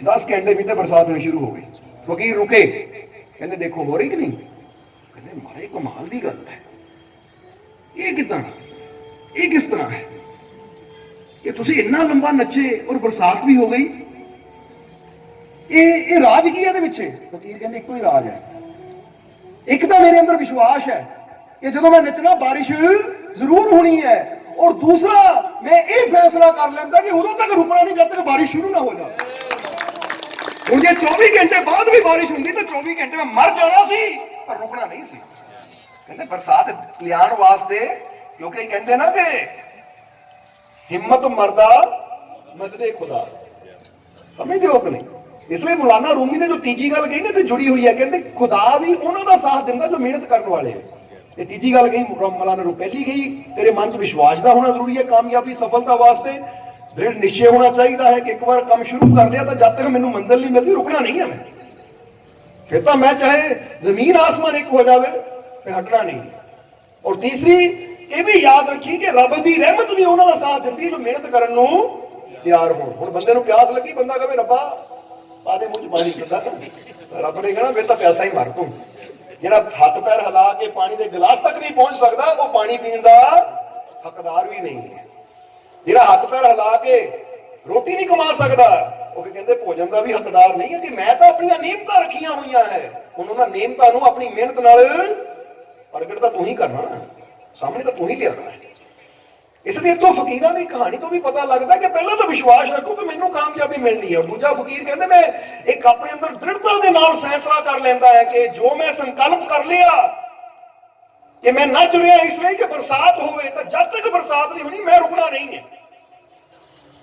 10 ਘੰਟੇ ਬੀਤੇ, ਬਰਸਾਤ ਹੋਣੀ ਸ਼ੁਰੂ ਹੋ ਗਈ। ਫਕੀਰ ਰੁਕੇ, ਕਹਿੰਦੇ ਦੇਖੋ ਹੋ ਰਹੀ ਕਿ ਨਹੀਂ? ਕਹਿੰਦੇ ਮਾਰੇ ਕਮਾਲ ਦੀ ਗੱਲ ਹੈ, ਇਹ ਕਿੱਦਾਂ, ਇਹ ਕਿਸ ਤਰ੍ਹਾਂ ਹੈ ਕਿ ਤੁਸੀਂ ਇੰਨਾ ਲੰਬਾ ਨੱਚੇ ਔਰ ਬਰਸਾਤ ਵੀ ਹੋ ਗਈ? ਇਹ ਰਾਜ ਕੀ ਹੈ ਇਹਦੇ ਵਿੱਚ? ਫਕੀਰ ਕਹਿੰਦੇ ਇੱਕੋ ਹੀ ਰਾਜ ਹੈ। ਇੱਕ ਤਾਂ ਮੇਰੇ ਅੰਦਰ ਵਿਸ਼ਵਾਸ ਹੈ ਕਿ ਜਦੋਂ ਮੈਂ ਨੱਚਣਾ ਬਾਰਿਸ਼ ਜ਼ਰੂਰ ਹੋਣੀ ਹੈ, ਔਰ ਦੂਸਰਾ ਮੈਂ ਇਹ ਫੈਸਲਾ ਕਰ ਲੈਂਦਾ ਕਿ ਉਦੋਂ ਤੱਕ ਰੁਕਣਾ ਨਹੀਂ ਜਦ ਤੱਕ ਬਾਰਿਸ਼ ਸ਼ੁਰੂ ਨਾ ਹੋ ਜਾਵੇ। ਹੁਣ ਜੇ 24 ਘੰਟੇ ਬਾਅਦ ਵੀ ਬਾਰਿਸ਼ ਹੁੰਦੀ ਤਾਂ 24 ਘੰਟੇ ਮੈਂ ਮਰ ਜਾਣਾ ਸੀ, ਪਰ ਰੁਕਣਾ ਨਹੀਂ ਸੀ। ਕਹਿੰਦੇ ਬਰਸਾਤ ਲਿਆਉਣ ਵਾਸਤੇ, ਕਿਉਂਕਿ ਕਹਿੰਦੇ ਨਾ ਕਿ ਹਿੰਮਤ ਮਰਦਾ ਮਦਦੇ ਖੁਦਾ। ਸਮਝਦੇ ਹੋ ਕਿ ਨਹੀਂ? ਇਸ ਲਈ ਮੌਲਾਨਾ ਰੂਮੀ ਨੇ ਜੋ ਤੀਜੀ ਗੱਲ ਕਹੀ ਨਾ ਤੇ ਜੁੜੀ ਹੋਈ ਹੈ, ਕਹਿੰਦੇ ਖੁਦਾ ਵੀ ਉਹਨਾਂ ਦਾ ਸਾਥ ਦਿੰਦਾ ਜੋ ਮਿਹਨਤ ਕਰਨ ਵਾਲੇ ਹੈ। ਇਹ ਤੀਜੀ ਗੱਲ ਕਹੀ ਮੌਲਾਨਾ ਨੂੰ। ਪਹਿਲੀ ਗਈ ਤੇਰੇ ਮਨ 'ਚ ਵਿਸ਼ਵਾਸ ਦਾ ਹੋਣਾ ਜ਼ਰੂਰੀ ਹੈ ਕਾਮਯਾਬੀ ਸਫਲਤਾ ਵਾਸਤੇ। ਦ੍ਰਿੜ ਨਿਸ਼ਚੈ ਹੋਣਾ ਚਾਹੀਦਾ ਹੈ ਕਿ ਇੱਕ ਵਾਰ ਕੰਮ ਸ਼ੁਰੂ ਕਰ ਲਿਆ ਤਾਂ ਜਦ ਤੱਕ ਮੈਨੂੰ ਮੰਜ਼ਿਲ ਨਹੀਂ ਮਿਲਦੀ ਰੁਕਣਾ ਨਹੀਂ ਹੈ ਮੈਂ। ਫਿਰ ਤਾਂ ਮੈਂ ਚਾਹੇ ਜ਼ਮੀਨ ਆਸਮਾਨ ਇੱਕ ਹੋ ਜਾਵੇ ਫਿਰ ਹਟਣਾ ਨਹੀਂ। ਔਰ ਤੀਸਰੀ ਇਹ ਵੀ ਯਾਦ ਰੱਖੀ ਕਿ ਰੱਬ ਦੀ ਰਹਿਮਤ ਵੀ ਉਹਨਾਂ ਦਾ ਸਾਥ ਦਿੰਦੀ ਹੈ ਜੋ ਮਿਹਨਤ ਕਰਨ ਨੂੰ ਤਿਆਰ ਹੋਣ। ਹੁਣ ਬੰਦੇ ਨੂੰ ਪਿਆਸ ਲੱਗੀ, ਬੰਦਾ ਕਹੇ ਰੱਬਾ ਪਾ ਦੇ ਮੂੰਹ 'ਚ ਪਾਣੀ, ਕਿੱਦਾਂ ਰੱਬ ਨੇ ਕਹਿਣਾ ਫਿਰ ਤਾਂ ਪਿਆਸਾ ਹੀ ਮਰ ਤੂੰ। ਜਿਹੜਾ ਹੱਥ ਪੈਰ ਹਿਲਾ ਕੇ ਪਾਣੀ ਦੇ ਗਲਾਸ ਤੱਕ ਨਹੀਂ ਪਹੁੰਚ ਸਕਦਾ ਉਹ ਪਾਣੀ ਪੀਣ ਦਾ ਹੱਕਦਾਰ ਵੀ ਨਹੀਂ ਹੈ। ਜਿਹੜਾ ਹੱਥ ਪੈਰ ਹਿਲਾ ਕੇ ਰੋਟੀ ਨਹੀਂ ਕਮਾ ਸਕਦਾ ਉਹ ਵੀ ਕਹਿੰਦੇ ਭੋਜਨ ਦਾ ਵੀ ਹੱਕਦਾਰ ਨਹੀਂ ਹੈ। ਕਿ ਮੈਂ ਤਾਂ ਆਪਣੀਆਂ ਨਿਯਮਤਾਂ ਰੱਖੀਆਂ ਹੋਈਆਂ ਹੈ, ਹੁਣ ਉਹਨਾਂ ਨਿਯਮਤਾਂ ਨੂੰ ਆਪਣੀ ਮਿਹਨਤ ਨਾਲ ਪ੍ਰਗਟ ਤਾਂ ਤੂੰ ਹੀ ਕਰਨਾ ਨਾ, ਸਾਹਮਣੇ ਤਾਂ ਤੂੰ ਹੀ ਲਿਆਉਣਾ ਹੈ। ਇਸ ਲਈ ਇੱਥੋਂ ਫਕੀਰਾਂ ਦੀ ਕਹਾਣੀ ਤੋਂ ਵੀ ਪਤਾ ਲੱਗਦਾ ਕਿ ਪਹਿਲਾਂ ਤਾਂ ਵਿਸ਼ਵਾਸ ਰੱਖੋ ਕਿ ਮੈਨੂੰ ਕਾਮਯਾਬੀ ਮਿਲਣੀ ਹੈ। ਦੂਜਾ ਫਕੀਰ ਕਹਿੰਦੇ ਮੈਂ ਇੱਕ ਆਪਣੇ ਅੰਦਰ ਦ੍ਰਿੜਤਾ ਦੇ ਨਾਲ ਫੈਸਲਾ ਕਰ ਲੈਂਦਾ ਹੈ ਕਿ ਜੋ ਮੈਂ ਸੰਕਲਪ ਕਰ ਲਿਆ ਕਿ ਮੈਂ ਨੱਚ ਰਿਹਾ ਇਸ ਲਈ ਕਿ ਬਰਸਾਤ ਹੋਵੇ, ਤਾਂ ਜਦ ਤੱਕ ਬਰਸਾਤ ਨਹੀਂ ਹੋਣੀ ਮੈਂ ਰੁਕਣਾ ਨਹੀਂ ਹੈ।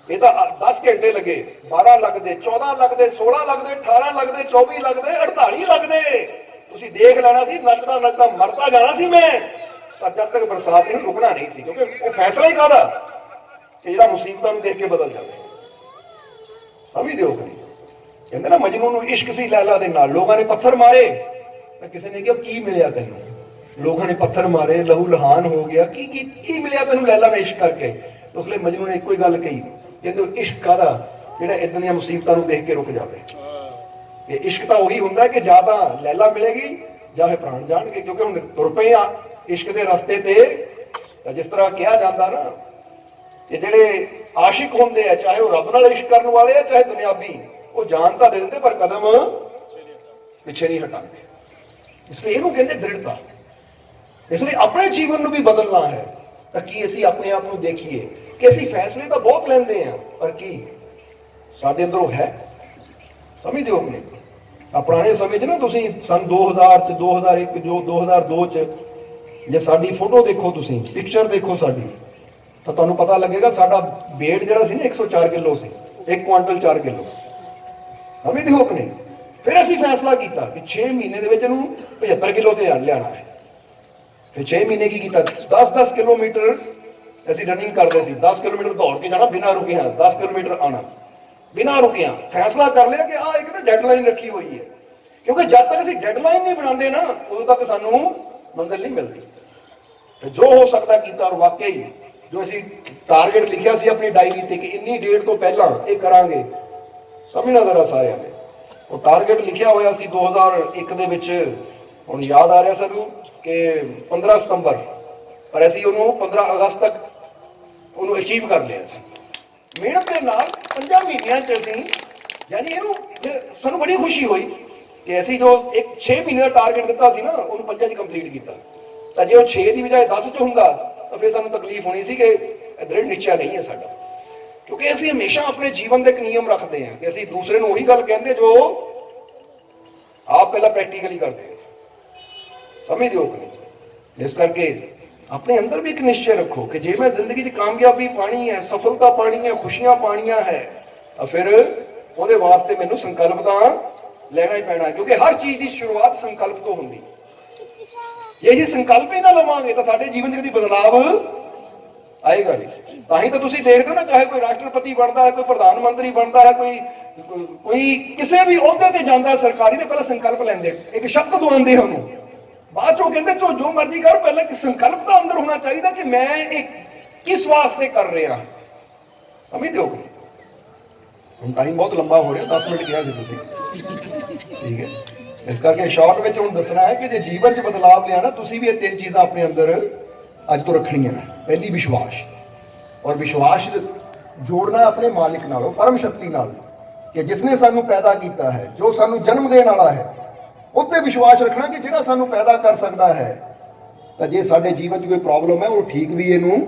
ਇਹ ਤਾਂ 10 ਘੰਟੇ ਲੱਗੇ, 12 ਲੱਗਦੇ, 14 ਲੱਗਦੇ, 16 ਲੱਗਦੇ, 18 ਲੱਗਦੇ, 24 ਲੱਗਦੇ, 48 ਲੱਗਦੇ, ਤੁਸੀਂ ਦੇਖ ਲੈਣਾ ਸੀ ਨੱਚਦਾ ਨੱਚਦਾ ਮਰਦਾ ਜਾਣਾ ਸੀ ਮੈਂ। ਪਰ ਜਦ ਤੱਕ ਬਰਸਾਤ ਨਹੀਂ ਰੁਕਣਾ ਨਹੀਂ ਸੀ, ਕਿਉਂਕਿ ਉਹ ਫੈਸਲਾ ਹੀ ਕਾਹਦਾ ਕਿ ਜਿਹੜਾ ਮੁਸੀਬਤਾਂ ਨੂੰ ਦੇਖ ਕੇ ਬਦਲ ਜਾਵੇ। ਸਮਝਦੇ ਹੋ ਕਿ ਨਹੀਂ? ਕਹਿੰਦੇ ਨਾ ਮਜਨੂੰ ਨੂੰ ਇਸ਼ਕ ਸੀ ਲੈਲਾ ਦੇ ਨਾਲ, ਲੋਕਾਂ ਨੇ ਪੱਥਰ ਮਾਰੇ ਤਾਂ ਕਿਸੇ ਨੇ ਕਿਹਾ ਕੀ ਮਿਲਿਆ ਤੈਨੂੰ? लोगों ने पत्थर मारे, लहू लहान हो गया, की मिलिया तेन लैला ने इश्क करके। तो उसलिए मजनू ने एक ही गल कही, कहते इश्क कादा जिहड़ा इदां दी मुसीबतां नूं देख के रुक जाए। ये इश्क तो उही हुंदा कि जां तां लैला मिलेगी जां फिर प्राण जाणगे, क्योंकि हुण तुर पए आ इश्क दे रस्ते ते। जिस तरह कहा जाता ना कि जिहड़े आशिक होंदे आ, चाहे वो रब नाल इश्क करन वाले आ चाहे दुनियावी, वो जान तां दे दिंदे पर कदम पिछे नहीं हटाते। इसलिए इहनूं कहंदे दृढ़ता। इसलिए अपने जीवन नूं भी बदलना है तो कि असीं अपने आप नूं देखीए कि असीं फैसले तो बहुत लैंदे आ, पर की साडे अंदर वो है? समझदे हो कि नहीं? पुराने समय ना तुसीं सन 2000 च 2001 जो 2002 च जे साडी फोटो देखो, तुसीं पिक्चर देखो साडी, तो तुहानूं पता लगेगा साडा वेट जिहड़ा सी ना 104 किलो सी, 1 क्वांटल 4 किलो। समझदे हो कि नहीं? फिर असीं फैसला किया कि 6 महीने दे विच इहनूं 75 किलो ते लियाना है। फिर 6 महीने की किया, 10-10 किलोमीटर असीं रनिंग करते सी, 10 किलोमीटर दौड़ के जाना बिना रुके, 10 किलोमीटर आना बिना रुकिया। फैसला कर लिया कि आ एक ना डेडलाइन रखी हुई है, क्योंकि जब तक असीं डेडलाइन नहीं बनाते ना उदों तक सानूं मंजिल नहीं मिलती। तो जो हो सकता किया, और वाकई जो असीं टारगेट लिखिया सी अपनी डायरी से कि इन्नी डेट तो पहला ये करांगे, समझना जरा सारिਆਂ ने वो टारगेट लिखिया होया सी 2001 ਦੇ ਵਿੱਚ। ਹੁਣ याद आ रहा सानूं कि 15 सितंबर, पर असीं ਉਹਨੂੰ 15 अगस्त तक ਉਹਨੂੰ अचीव कर लिया सी मेहनत के नाल 5 ਮਹੀਨਿਆਂ ਚ ਅਸੀਂ। यानी ਇਹਨੂੰ ਸਾਨੂੰ बड़ी खुशी हुई कि ਅਸੀਂ जो एक 6 ਮਹੀਨੇ ਦਾ टारगेट ਦਿੱਤਾ ਸੀ ना ਉਹਨੂੰ 5 ਚ ਕੰਪਲੀਟ ਕੀਤਾ। ਤਾਂ ਜੇ ਉਹ 6 ਦੀ ਬਜਾਏ 10 ਚ ਹੁੰਦਾ ਤਾਂ ਫਿਰ ਸਾਨੂੰ ਤਕਲੀਫ ਹੋਣੀ ਸੀ ਕਿ ਦ੍ਰਿੜ ਨਿਸ਼ਚਾ ਨਹੀਂ ਹੈ ਸਾਡਾ, ਕਿਉਂਕਿ ਅਸੀਂ ਹਮੇਸ਼ਾ ਆਪਣੇ ਜੀਵਨ ਦੇ ਇੱਕ ਨਿਯਮ ਰੱਖਦੇ ਹਾਂ ਕਿ ਅਸੀਂ ਦੂਸਰੇ ਨੂੰ ਉਹੀ ਗੱਲ ਕਹਿੰਦੇ ਜੋ ਆਪ ਪਹਿਲਾਂ ਪ੍ਰੈਕਟੀਕਲੀ ਕਰਦੇ ਹਾਂ। ਸਮਝਦੇ ਹੋ ਕਿ ਨਹੀਂ? ਇਸ ਕਰਕੇ ਆਪਣੇ ਅੰਦਰ ਵੀ ਇੱਕ ਨਿਸ਼ਚੈ ਰੱਖੋ ਕਿ ਜੇ ਮੈਂ ਜ਼ਿੰਦਗੀ 'ਚ ਕਾਮਯਾਬੀ ਪਾਣੀ ਹੈ, ਸਫਲਤਾ ਪਾਣੀ ਹੈ, ਖੁਸ਼ੀਆਂ ਪਾਣੀਆਂ ਹੈ, ਤਾਂ ਫਿਰ ਉਹਦੇ ਵਾਸਤੇ ਮੈਨੂੰ ਸੰਕਲਪ ਤਾਂ ਲੈਣਾ ਹੀ ਪੈਣਾ, ਕਿਉਂਕਿ ਹਰ ਚੀਜ਼ ਦੀ ਸ਼ੁਰੂਆਤ ਸੰਕਲਪ ਤੋਂ ਹੁੰਦੀ। ਜੇ ਅਸੀਂ ਸੰਕਲਪ ਹੀ ਨਾ ਲਵਾਂਗੇ ਤਾਂ ਸਾਡੇ ਜੀਵਨ 'ਚ ਕਦੀ ਬਦਲਾਵ ਆਏਗਾ ਨਹੀਂ। ਤਾਂ ਹੀ ਤਾਂ ਤੁਸੀਂ ਦੇਖਦੇ ਹੋ ਨਾ, ਚਾਹੇ ਕੋਈ ਰਾਸ਼ਟਰਪਤੀ ਬਣਦਾ ਹੈ, ਕੋਈ ਪ੍ਰਧਾਨ ਮੰਤਰੀ ਬਣਦਾ ਹੈ, ਕੋਈ ਕਿਸੇ ਵੀ ਅਹੁਦੇ ਤੇ ਜਾਂਦਾ ਸਰਕਾਰੀ, ਦੇ ਪਹਿਲਾਂ ਸੰਕਲਪ ਲੈਂਦੇ, ਇੱਕ ਸ਼ਬਦ ਦਵਾਉਂਦੇ ਉਹਨੂੰ, ਬਾਅਦ ਚੋਂ ਕਹਿੰਦੇ ਜੋ ਮਰਜ਼ੀ ਕਰ, ਪਹਿਲਾਂ ਇੱਕ ਸੰਕਲਪ ਤਾਂ ਅੰਦਰ ਹੋਣਾ ਚਾਹੀਦਾ ਕਿ ਮੈਂ ਇਹ ਕਿਸ ਵਾਸਤੇ ਕਰ ਰਿਹਾ। ਸਮਝਦੇ ਹੋ ਕਿ ਨਹੀਂ? ਹੁਣ ਟਾਈਮ ਬਹੁਤ ਲੰਬਾ ਹੋ ਰਿਹਾ, 10 ਮਿੰਟ ਕਿਹਾ ਸੀ ਤੁਸੀਂ, ਠੀਕ ਹੈ। ਇਸ ਕਰਕੇ ਸ਼ਾਰਟ ਵਿੱਚ ਹੁਣ ਦੱਸਣਾ ਹੈ ਕਿ ਜੇ ਜੀਵਨ 'ਚ ਬਦਲਾਵ ਲਿਆਣਾ, ਤੁਸੀਂ ਵੀ ਇਹ 3 ਚੀਜ਼ਾਂ ਆਪਣੇ ਅੰਦਰ ਅੱਜ ਤੋਂ ਰੱਖਣੀਆਂ। ਪਹਿਲੀ ਵਿਸ਼ਵਾਸ, ਔਰ ਵਿਸ਼ਵਾਸ ਜੋੜਨਾ ਆਪਣੇ ਮਾਲਿਕ ਨਾਲ, ਉਹ ਪਰਮ ਸ਼ਕਤੀ ਨਾਲ, ਕਿ ਜਿਸਨੇ ਸਾਨੂੰ ਪੈਦਾ ਕੀਤਾ ਹੈ, ਜੋ ਸਾਨੂੰ ਜਨਮ ਦੇਣ ਵਾਲਾ ਹੈ, ਉੱਤੇ ਵਿਸ਼ਵਾਸ ਰੱਖਣਾ ਕਿ ਜਿਹੜਾ ਸਾਨੂੰ ਪੈਦਾ ਕਰ ਸਕਦਾ ਹੈ, ਤਾਂ ਜੇ ਸਾਡੇ ਜੀਵਨ 'ਚ ਕੋਈ ਪ੍ਰੋਬਲਮ ਹੈ ਉਹ ਠੀਕ ਵੀ ਇਹਨੂੰ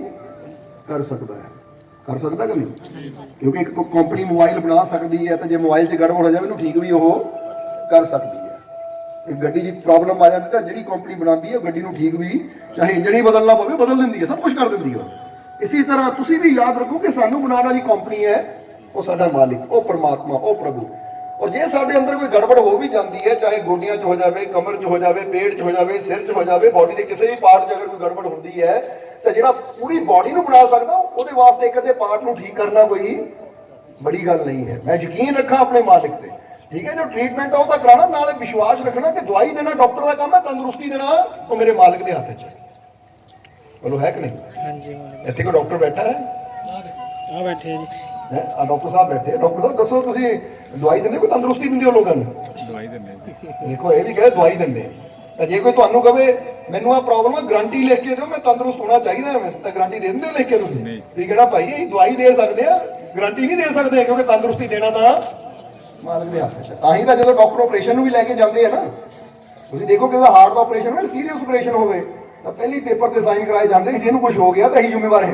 ਕਰ ਸਕਦਾ ਹੈ। ਕਰ ਸਕਦਾ ਕਿ ਨਹੀਂ? ਕਿਉਂਕਿ ਇੱਕ ਕੰਪਨੀ ਮੋਬਾਈਲ ਬਣਾ ਸਕਦੀ ਹੈ, ਤਾਂ ਜੇ ਮੋਬਾਈਲ 'ਚ ਗੜਬੜ ਹੋ ਜਾਵੇ ਉਹਨੂੰ ਠੀਕ ਵੀ ਉਹ ਕਰ ਸਕਦੀ ਹੈ। ਇੱਕ ਗੱਡੀ 'ਚ ਪ੍ਰੋਬਲਮ ਆ ਜਾਂਦੀ ਤਾਂ ਜਿਹੜੀ ਕੰਪਨੀ ਬਣਾਉਂਦੀ ਹੈ ਉਹ ਗੱਡੀ ਨੂੰ ਠੀਕ ਵੀ, ਚਾਹੇ ਇੰਜਣ ਹੀ ਬਦਲਣਾ ਪਵੇ, ਬਦਲ ਦਿੰਦੀ ਹੈ, ਸਭ ਕੁਝ ਕਰ ਦਿੰਦੀ ਹੈ। ਇਸੇ ਤਰ੍ਹਾਂ ਤੁਸੀਂ ਵੀ ਯਾਦ ਰੱਖੋ ਕਿ ਸਾਨੂੰ ਬਣਾਉਣ ਵਾਲੀ ਕੰਪਨੀ ਹੈ ਉਹ ਸਾਡਾ ਮਾਲਿਕ, ਉਹ ਪਰਮਾਤਮਾ, ਉਹ ਪ੍ਰਭੂ। ਔਰ ਜੇ ਸਾਡੇ ਅੰਦਰ ਕੋਈ ਗੜਬੜ ਹੋ ਵੀ ਜਾਂਦੀ ਹੈ, ਚਾਹੇ ਗੋਡਿਆਂ 'ਚ ਹੋ ਜਾਵੇ, ਕਮਰ 'ਚ ਹੋ ਜਾਵੇ, ਪੇਟ 'ਚ ਹੋ ਜਾਵੇ, ਸਿਰ 'ਚ ਹੋ ਜਾਵੇ, ਬਾਡੀ ਦੇ ਕਿਸੇ ਵੀ ਪਾਰਟ 'ਚ ਅਗਰ ਕੋਈ ਗੜਬੜ ਹੁੰਦੀ ਹੈ, ਤਾਂ ਜਿਹੜਾ ਪੂਰੀ ਬਾਡੀ ਨੂੰ ਬਣਾ ਸਕਦਾ ਉਹਦੇ ਵਾਸਤੇ ਇੱਕ ਅੱਧੇ ਪਾਰਟ ਨੂੰ ਠੀਕ ਕਰਨਾ ਕੋਈ ਬੜੀ ਗੱਲ ਨਹੀਂ ਹੈ। ਮੈਂ ਯਕੀਨ ਰੱਖਾਂ ਆਪਣੇ ਮਾਲਿਕ ਤੇ, ਠੀਕ ਹੈ। ਜੋ ਟ੍ਰੀਟਮੈਂਟ ਆ ਉਹ ਤਾਂ ਕਰਾਉਣਾ, ਨਾਲੇ ਵਿਸ਼ਵਾਸ ਰੱਖਣਾ ਕਿ ਦਵਾਈ ਦੇਣਾ ਡਾਕਟਰ ਦਾ ਕੰਮ ਹੈ, ਤੰਦਰੁਸਤੀ ਦੇਣਾ ਉਹ ਮੇਰੇ ਮਾਲਿਕ ਦੇ ਹੱਥ 'ਚ ਹੈ। ਬੋਲੋ ਹੈ ਕਿ ਨਹੀਂ? ਹਾਂਜੀ। ਇੱਥੇ ਕੋਈ ਡਾਕਟਰ ਬੈਠਾ ਹੈ? ਆ ਬੈਠੇ ਜੀ। ਆ ਡਾਕਟਰ ਸਾਹਿਬ ਬੈਠੇ। ਡਾਕਟਰ ਸਾਹਿਬ ਦੱਸੋ, ਤੁਸੀਂ ਦਵਾਈ ਦਿੰਦੇ, ਕੋਈ ਤੰਦਰੁਸਤੀ ਦਿੰਦੇ ਹੋ ਲੋਕਾਂ ਨੂੰ? ਦਵਾਈ ਦਿੰਦੇ। ਦੇਖੋ ਇਹ ਵੀ ਕਹੇ ਦਵਾਈ ਦਿੰਦੇ, ਤਾਂ ਜੇ ਕੋਈ ਤੁਹਾਨੂੰ ਕਵੇ ਮੈਨੂੰ ਆ ਪ੍ਰੋਬਲਮ ਹੈ, ਗਰੰਟੀ ਲਿਖ ਕੇ ਦਿਓ, ਮੈਂ ਤੰਦਰੁਸਤ ਹੋਣਾ ਚਾਹੀਦਾ, ਮੈਂ ਤਾਂ ਗਰੰਟੀ ਦੇ ਦਿੰਦੇ ਲਿਖ ਕੇ ਤੁਸੀਂ? ਠੀਕ ਹੈ ਨਾ ਭਾਈ, ਅਸੀਂ ਦਵਾਈ ਦੇ ਸਕਦੇ ਆ, ਗਰੰਟੀ ਨਹੀਂ ਦੇ ਸਕਦੇ, ਕਿਉਂਕਿ ਤੰਦਰੁਸਤੀ ਦੇਣਾ ਤਾਂ ਮਾਲਕ ਦੇ ਹੱਥ 'ਚ ਹੈ। ਤਾਂ ਹੀ ਤਾਂ ਜਦੋਂ ਡਾਕਟਰ ਆਪਰੇਸ਼ਨ ਨੂੰ ਵੀ ਲੈ ਕੇ ਜਾਂਦੇ ਆ ਨਾ, ਤੁਸੀਂ ਦੇਖੋ ਕਿ ਹਾਰਟ ਦਾ ਆਪਰੇਸ਼ਨ ਹੋਵੇ, ਸੀਰੀਅਸ ਆਪਰੇਸ਼ਨ ਹੋਵੇ, ਤਾਂ ਪਹਿਲੀ ਪੇਪਰ ਤੇ ਸਾਈਨ ਕਰਾਏ ਜਾਂਦੇ ਕਿ ਜਿਹਨੂੰ ਕੁਝ ਹੋ ਗਿਆ ਤਾਂ ਅਸੀਂ ਜ਼ਿੰਮੇਵਾਰ ਹੈ,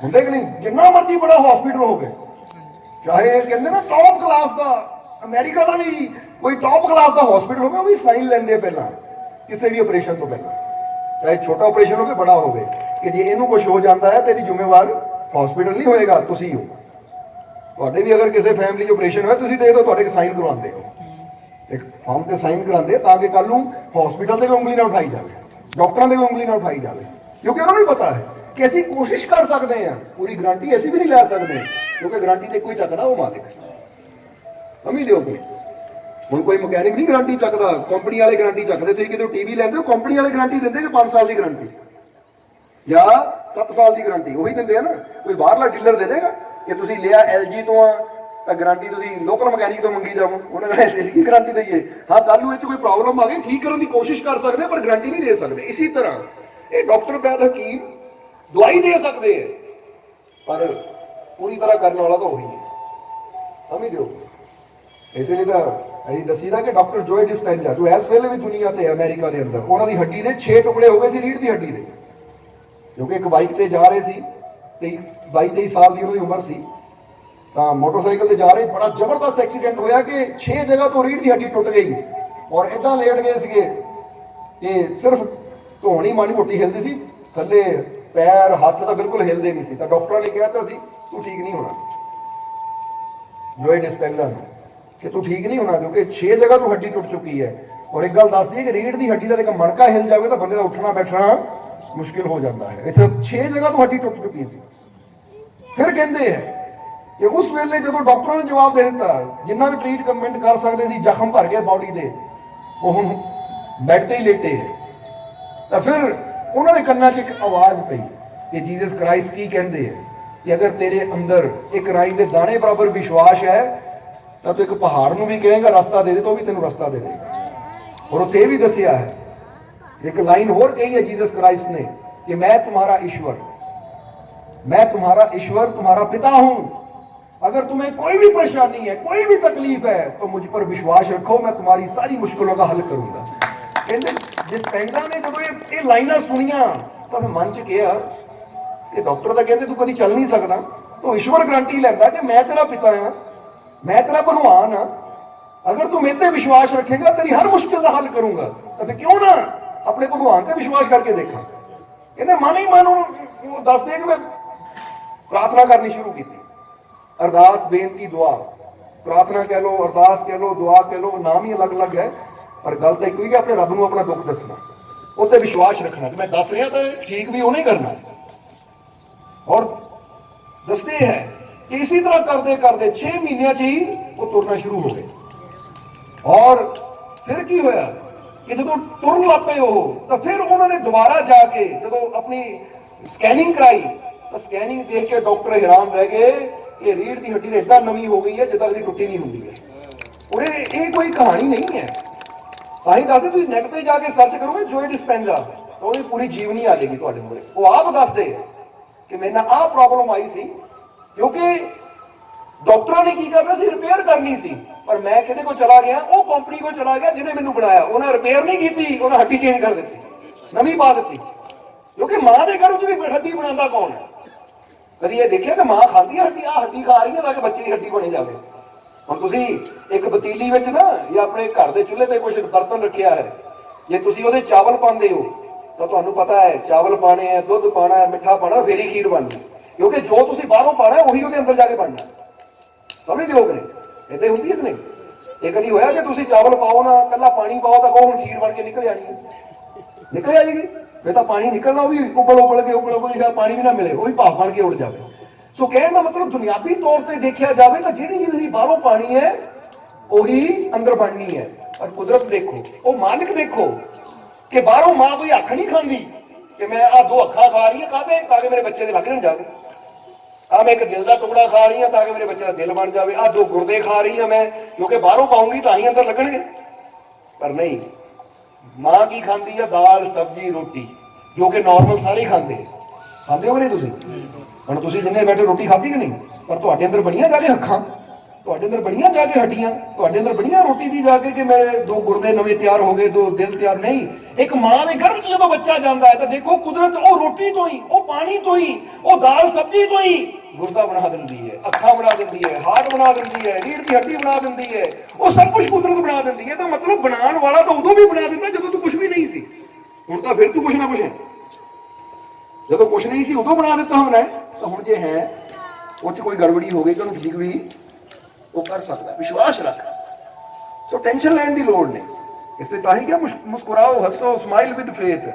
ਹੁੰਦੇ ਕਿ ਨਹੀਂ? ਜਿੰਨਾ ਮਰਜ਼ੀ ਬੜਾ ਹਸਪੀਟਲ ਹੋਵੇ, ਚਾਹੇ ਕਹਿੰਦੇ ਨਾ ਟੌਪ ਕਲਾਸ ਦਾ, ਅਮਰੀਕਾ ਦਾ ਵੀ ਕੋਈ ਟੌਪ ਕਲਾਸ ਦਾ ਹਸਪੀਟਲ ਹੋਵੇ, ਉਹ ਵੀ ਸਾਈਨ ਲੈਂਦੇ ਪਹਿਲਾਂ ਕਿਸੇ ਵੀ ਆਪਰੇਸ਼ਨ ਤੋਂ ਪਹਿਲਾਂ, ਚਾਹੇ ਛੋਟਾ ਆਪਰੇਸ਼ਨ ਹੋਵੇ ਬੜਾ ਹੋਵੇ, ਕਿ ਜੇ ਇਹਨੂੰ ਕੁਝ ਹੋ ਜਾਂਦਾ ਹੈ ਤਾਂ ਇਹਦੀ ਜ਼ਿੰਮੇਵਾਰ ਹਸਪੀਟਲ ਨਹੀਂ ਹੋਏਗਾ, ਤੁਸੀਂ ਹੋ। ਤੁਹਾਡੇ ਵੀ ਅਗਰ ਕਿਸੇ ਫੈਮਿਲੀ 'ਚ ਆਪਰੇਸ਼ਨ ਹੋਇਆ, ਤੁਸੀਂ ਦੇਖੋ ਤੁਹਾਡੇ ਸਾਈਨ ਕਰਵਾਉਂਦੇ ਹੋ, ਇੱਕ ਫਾਰਮ ਤੇ ਸਾਈਨ ਕਰਾਉਂਦੇ, ਤਾਂ ਕਿ ਕੱਲ ਨੂੰ ਹਸਪੀਟਲ ਦੇ ਵੀ ਉਂਗਲੀ ਨਾ ਉਠਾਈ ਜਾਵੇ, ਡਾਕਟਰਾਂ ਦੇ ਵੀ ਉਂਗਲੀ ਨਾ ਉਠਾਈ ਜਾਵੇ, ਕਿਉਂਕਿ ਉਹਨਾਂ ਨੂੰ ਵੀ ਪਤਾ ਹੈ ਕਿ ਅਸੀਂ ਕੋਸ਼ਿਸ਼ ਕਰ ਸਕਦੇ ਹਾਂ, ਪੂਰੀ ਗਰੰਟੀ ਅਸੀਂ ਵੀ ਨਹੀਂ ਲੈ ਸਕਦੇ, ਕਿਉਂਕਿ ਗਰੰਟੀ ਤੇ ਕੋਈ ਚੱਕਦਾ ਉਹ ਮਾਲਿਕ। ਸਮਝ ਲਿਓ ਕੋਈ। ਹੁਣ ਕੋਈ ਮਕੈਨਿਕ ਨਹੀਂ ਗਾਰੰਟੀ ਚੱਕਦਾ, ਕੰਪਨੀ ਵਾਲੇ ਗਾਰੰਟੀ ਚੱਕਦੇ। ਤੁਸੀਂ ਕਿਤੇ ਟੀਵੀ ਲੈਂਦੇ ਹੋ, ਕੰਪਨੀ ਵਾਲੇ ਗਾਰੰਟੀ ਦਿੰਦੇ ਕਿ 5 ਸਾਲ ਦੀ ਗਾਰੰਟੀ ਜਾਂ 7 ਸਾਲ ਦੀ ਗਾਰੰਟੀ ਉਹੀ ਦਿੰਦੇ ਆ ਨਾ। ਕੋਈ ਬਾਹਰਲਾ ਡੀਲਰ ਦੇ ਦੇਗਾ ਕਿ ਤੁਸੀਂ ਲਿਆ LG ਤੋਂ ਆ ਤਾਂ ਗਾਰੰਟੀ ਤੁਸੀਂ ਲੋਕਲ ਮਕੈਨਿਕ ਤੋਂ ਮੰਗੀ ਜਾਵੋ, ਉਹਨਾਂ ਨੇ ਇਸ ਕੀ ਗਾਰੰਟੀ ਦਈਏ। ਹਾਂ, ਕੱਲ ਨੂੰ ਇਹ 'ਚ ਕੋਈ ਪ੍ਰੋਬਲਮ ਆ ਗਈ, ਠੀਕ ਕਰਨ ਦੀ ਕੋਸ਼ਿਸ਼ ਕਰ ਸਕਦੇ ਪਰ ਗਾਰੰਟੀ ਨਹੀਂ ਦੇ ਸਕਦੇ। ਇਸੇ ਤਰ੍ਹਾਂ ਇਹ ਡਾਕਟਰ ਵੈਦ ਹਕੀਮ ਦਵਾਈ ਦੇ ਸਕਦੇ ਹੈ ਪਰ ਪੂਰੀ ਤਰ੍ਹਾਂ ਕਰਨ ਵਾਲਾ ਤਾਂ ਉਹੀ ਹੈ, ਸਮਝਦੇ ਹੋ। ਇਸੇ ਲਈ ਤਾਂ ਅਸੀਂ ਦੱਸੀਦਾ ਕਿ ਡਾਕਟਰ ਜੋਏ ਡਿਸਪੈਂਜਾ ਜੋ ਇਸ ਵੇਲੇ ਵੀ ਦੁਨੀਆ ਤੇ ਅਮਰੀਕਾ ਦੇ ਅੰਦਰ, ਉਹਨਾਂ ਦੀ ਹੱਡੀ ਦੇ 6 ਟੁਕੜੇ ਹੋ ਗਏ ਸੀ, ਰੀੜ੍ਹ ਦੀ ਹੱਡੀ ਦੇ, ਕਿਉਂਕਿ ਇੱਕ ਬਾਈਕ ਤੇ ਜਾ ਰਹੇ ਸੀ, 22-23 ਸਾਲ ਦੀ ਉਹਦੀ ਉਮਰ ਸੀ, ਤਾਂ ਮੋਟਰਸਾਈਕਲ ਤੇ ਜਾ ਰਹੇ ਬੜਾ ਜ਼ਬਰਦਸਤ ਐਕਸੀਡੈਂਟ ਹੋਇਆ ਕਿ 6 ਜਗ੍ਹਾ ਤੋਂ ਰੀੜ੍ਹ ਦੀ ਹੱਡੀ ਟੁੱਟ ਗਈ ਔਰ ਇਦਾਂ ਲੇਟ ਗਏ ਸੀਗੇ ਕਿ ਸਿਰਫ ਧੌਣੀ ਮਾੜੀ ਮੋਟੀ ਹਿਲਦੀ ਸੀ, ਥੱਲੇ ਪੈਰ ਹੱਥ ਤਾਂ ਬਿਲਕੁਲ ਹਿਲਦੇ ਨਹੀਂ ਸੀ। ਤਾਂ ਡਾਕਟਰਾਂ ਨੇ ਕਿਹਾ ਤਾਂ ਸੀ ਤੂੰ ਠੀਕ ਨਹੀਂ ਹੋਣਾ, ਜੋਏ ਡਿਸਪੈਂਜਾ ਨੂੰ, ਕਿ ਤੂੰ ਠੀਕ ਨਹੀਂ ਹੋਣਾ ਕਿਉਂਕਿ 6 ਜਗ੍ਹਾ ਤੋਂ ਹੱਡੀ ਟੁੱਟ ਚੁੱਕੀ ਹੈ। ਔਰ ਇੱਕ ਗੱਲ ਦੱਸਦੀ ਹੈ ਕਿ ਰੀੜ੍ਹ ਦੀ ਹੱਡੀ ਦਾ ਇੱਕ ਮਣਕਾ ਹਿਲ ਜਾਵੇ ਤਾਂ ਬੰਦੇ ਦਾ ਉੱਠਣਾ ਬੈਠਣਾ ਮੁਸ਼ਕਿਲ ਹੋ ਜਾਂਦਾ ਹੈ। ਇੱਥੇ 6 ਜਗ੍ਹਾ ਤੋਂ ਹੱਡੀ ਟੁੱਟ ਚੁੱਕੀ ਸੀ। ਫਿਰ ਕਹਿੰਦੇ ਹੈ ਕਿ ਉਸ ਵੇਲੇ ਜਦੋਂ ਡਾਕਟਰਾਂ ਨੇ ਜਵਾਬ ਦੇ ਦਿੱਤਾ, ਜਿੰਨਾ ਵੀ ਟ੍ਰੀਟਮੈਂਟ ਕਰ ਸਕਦੇ ਸੀ, ਜ਼ਖਮ ਭਰ ਗਏ ਬਾਡੀ ਦੇ, ਉਹ ਹੁਣ ਬੈੱਡ ਤੇ ਹੀ ਲੇਟੇ ਹੈ। ਤਾਂ ਫਿਰ ਉਹਨਾਂ ਦੇ ਕੰਨਾਂ 'ਚ ਇੱਕ ਆਵਾਜ਼ ਪਈ ਕਿ ਜੀਸਸ ਕ੍ਰਾਈਸਟ ਕੀ ਕਹਿੰਦੇ ਹੈ ਕਿ ਅਗਰ ਤੇਰੇ ਅੰਦਰ ਇੱਕ ਰਾਈ ਦੇ ਦਾਣੇ ਬਰਾਬਰ ਵਿਸ਼ਵਾਸ ਹੈ ਤਾਂ ਤੂੰ ਇੱਕ ਪਹਾੜ ਨੂੰ ਵੀ ਕਹੇਗਾ ਰਸਤਾ ਦੇ ਦੇ, ਤਾਂ ਉਹ ਵੀ ਤੈਨੂੰ ਰਸਤਾ ਦੇ ਦੇਗਾ। ਔਰ ਉੱਥੇ ਇਹ ਵੀ ਦੱਸਿਆ ਹੈ, एक लाइन और कही है जीसस क्राइस्ट ने कि मैं तुम्हारा ईश्वर तुम्हारा पिता हूं। अगर तुम्हें कोई भी परेशानी है, कोई भी तकलीफ है तो मुझ पर विश्वास रखो, मैं तुम्हारी सारी मुश्किलों का हल करूंगा। कहते डिस्पेंजा ने जब ये लाइना सुनिया तो फिर मन च किया कि डॉक्टर तो कहते तू कभी चल नहीं सकता, तो ईश्वर गारंटी लेंदा कि मैं तेरा पिता हाँ, मैं तेरा भगवान हाँ, अगर तू मेरे पे विश्वास रखेगा तेरी हर मुश्किल का हल करूंगा। तो फिर क्यों ना अपने भगवान पे विश्वास करके देखा। कहते मन ही मन वो दस दे कि मैं प्रार्थना करनी शुरू की, अरदास बेनती दुआ, प्रार्थना कह लो, अरदास कह लो, दुआ कह लो, नाम ही अलग अलग है पर गल तो एक ही अपने रब को अपना दुख दसना, उत्ते विश्वास रखना कि मैं दस रहा तो ठीक भी उन्हें करना है। और दसते हैं कि इसी तरह करते करते 6 महीनों च ही वो तुरना शुरू हो गए। और फिर की होया कि जो तुरन लग पे हो तो फिर उन्होंने दोबारा जाके जो अपनी स्कैनिंग कराई तो स्कैनिंग देख के डॉक्टर हैरान रह गए कि रीढ़ की हड्डी इतना नवी हो गई है जिदा कभी टुटी नहीं होंगी है। और ये कोई कहानी नहीं है, ताही दसदे तुसीं नैट ते जाके सर्च करोगे जोए डिस्पेंजा तो वो पूरी जीवनी आ जाएगी तुहाडे मूहरे। वो आप दसदे कि मेरे नाल आह प्रॉब्लम आई सी, क्योंकि डॉक्टरों ने की करना सी, रिपेयर करनी सी, पर मैं किते को चला गया, वो कंपनी को चला गया जिन्हें मैनू बनाया, उन्हें रिपेयर नहीं की, उन्हें हड्डी चेंज कर दी, नवी पा दी। क्योंकि मां के घर भी हड्डी बनाता कौन है? कभी ये देखिए कि मां खाती है हड्डी, आ हड्डी खा रही है ताकि बच्चे की हड्डी बनी जाए। हम तुसी एक पतीली में ना या अपने घर के चूल्हे पे कुछ बर्तन रखा है, जे तुसी उहदे चावल पाते हो तो तुहानू पता है चावल पाने हैं, दुध पाना है, मिठा पाना, फिर ही खीर बननी, क्योंकि जो तुसी बाहरों पाना है उही उहदे अंदर जाके बनना। समझते हो कि नहीं? इतने होंगी है कि नहीं? ये कभी होया कि तुसी चावल पाओ ना, कला पानी पाओ तो कहो हुण खीर बन के निकल जानी है, निकल जाएगी। फिर तो पानी निकलना वो भी उबल उबल के शायद पानी भी ना मिले, वो भी भाप बन के उड़ जाए। सो कहने का मतलब दुनियावी तौर पर देखा जाए तो जिहड़ी चीज़ बाहरों पानी है वही अंदर बननी है। और कुदरत देखो, वो मालिक देखो कि बाहरों मां कोई अख नहीं खाती कि मैं आ 2 अखा खा रही है काहते ताकि मेरे बच्चे लग न जाए, आ मैं एक दिल का टुकड़ा खा रही हूं ताकि मेरे बच्चे का दिल बन जाए, आ 2 गुर्दे खा रही हूं मैं क्योंकि बाहरों पाऊंगी तो ही अंदर लगणगे। पर नहीं, मां की खाती है दाल सब्जी रोटी, जो कि नॉर्मल सारे खाते खाते हो कि नहीं? हम तुम जिन्हें बैठे रोटी खाती कि नहीं, पर तुहाडे अंदर बड़ियां जाके अखां, तुहाडे अंदर बड़ियां जाके हड्डियां, तुहाडे अंदर बड़ियां रोटी दी जाके कि मेरे 2 गुर्दे नवे तैयार हो गए, 2 दिल तैयार नहीं। एक मां के गर्भ च जो बच्चा जाता है तो देखो कुदरत वो रोटी तो ही, वो पानी तो ही, वो दाल सब्जी तो ही गुर्दा बना देती है, अखा बना देती है, हार्ट बना देती है, रीढ़ की हड्डी बना देती है, वो सब कुछ कुदरत बना देती है। तो मतलब बनाने वाला तो उदों भी बना देता जो तू कुछ भी नहीं सी, हुण तो फिर तू कुछ ना कुछ है, जो कुछ नहीं सी उदों बना देता हमने, तो हुण जे है वो कोई गड़बड़ी हो गई तो ठीक भी वो कर सकता है। विश्वास रख, सो टेंशन लैन की लोड़ नहीं। इसलिए ताही क्या मुस्कुराओ, हसो, स्माइल विद फेथ,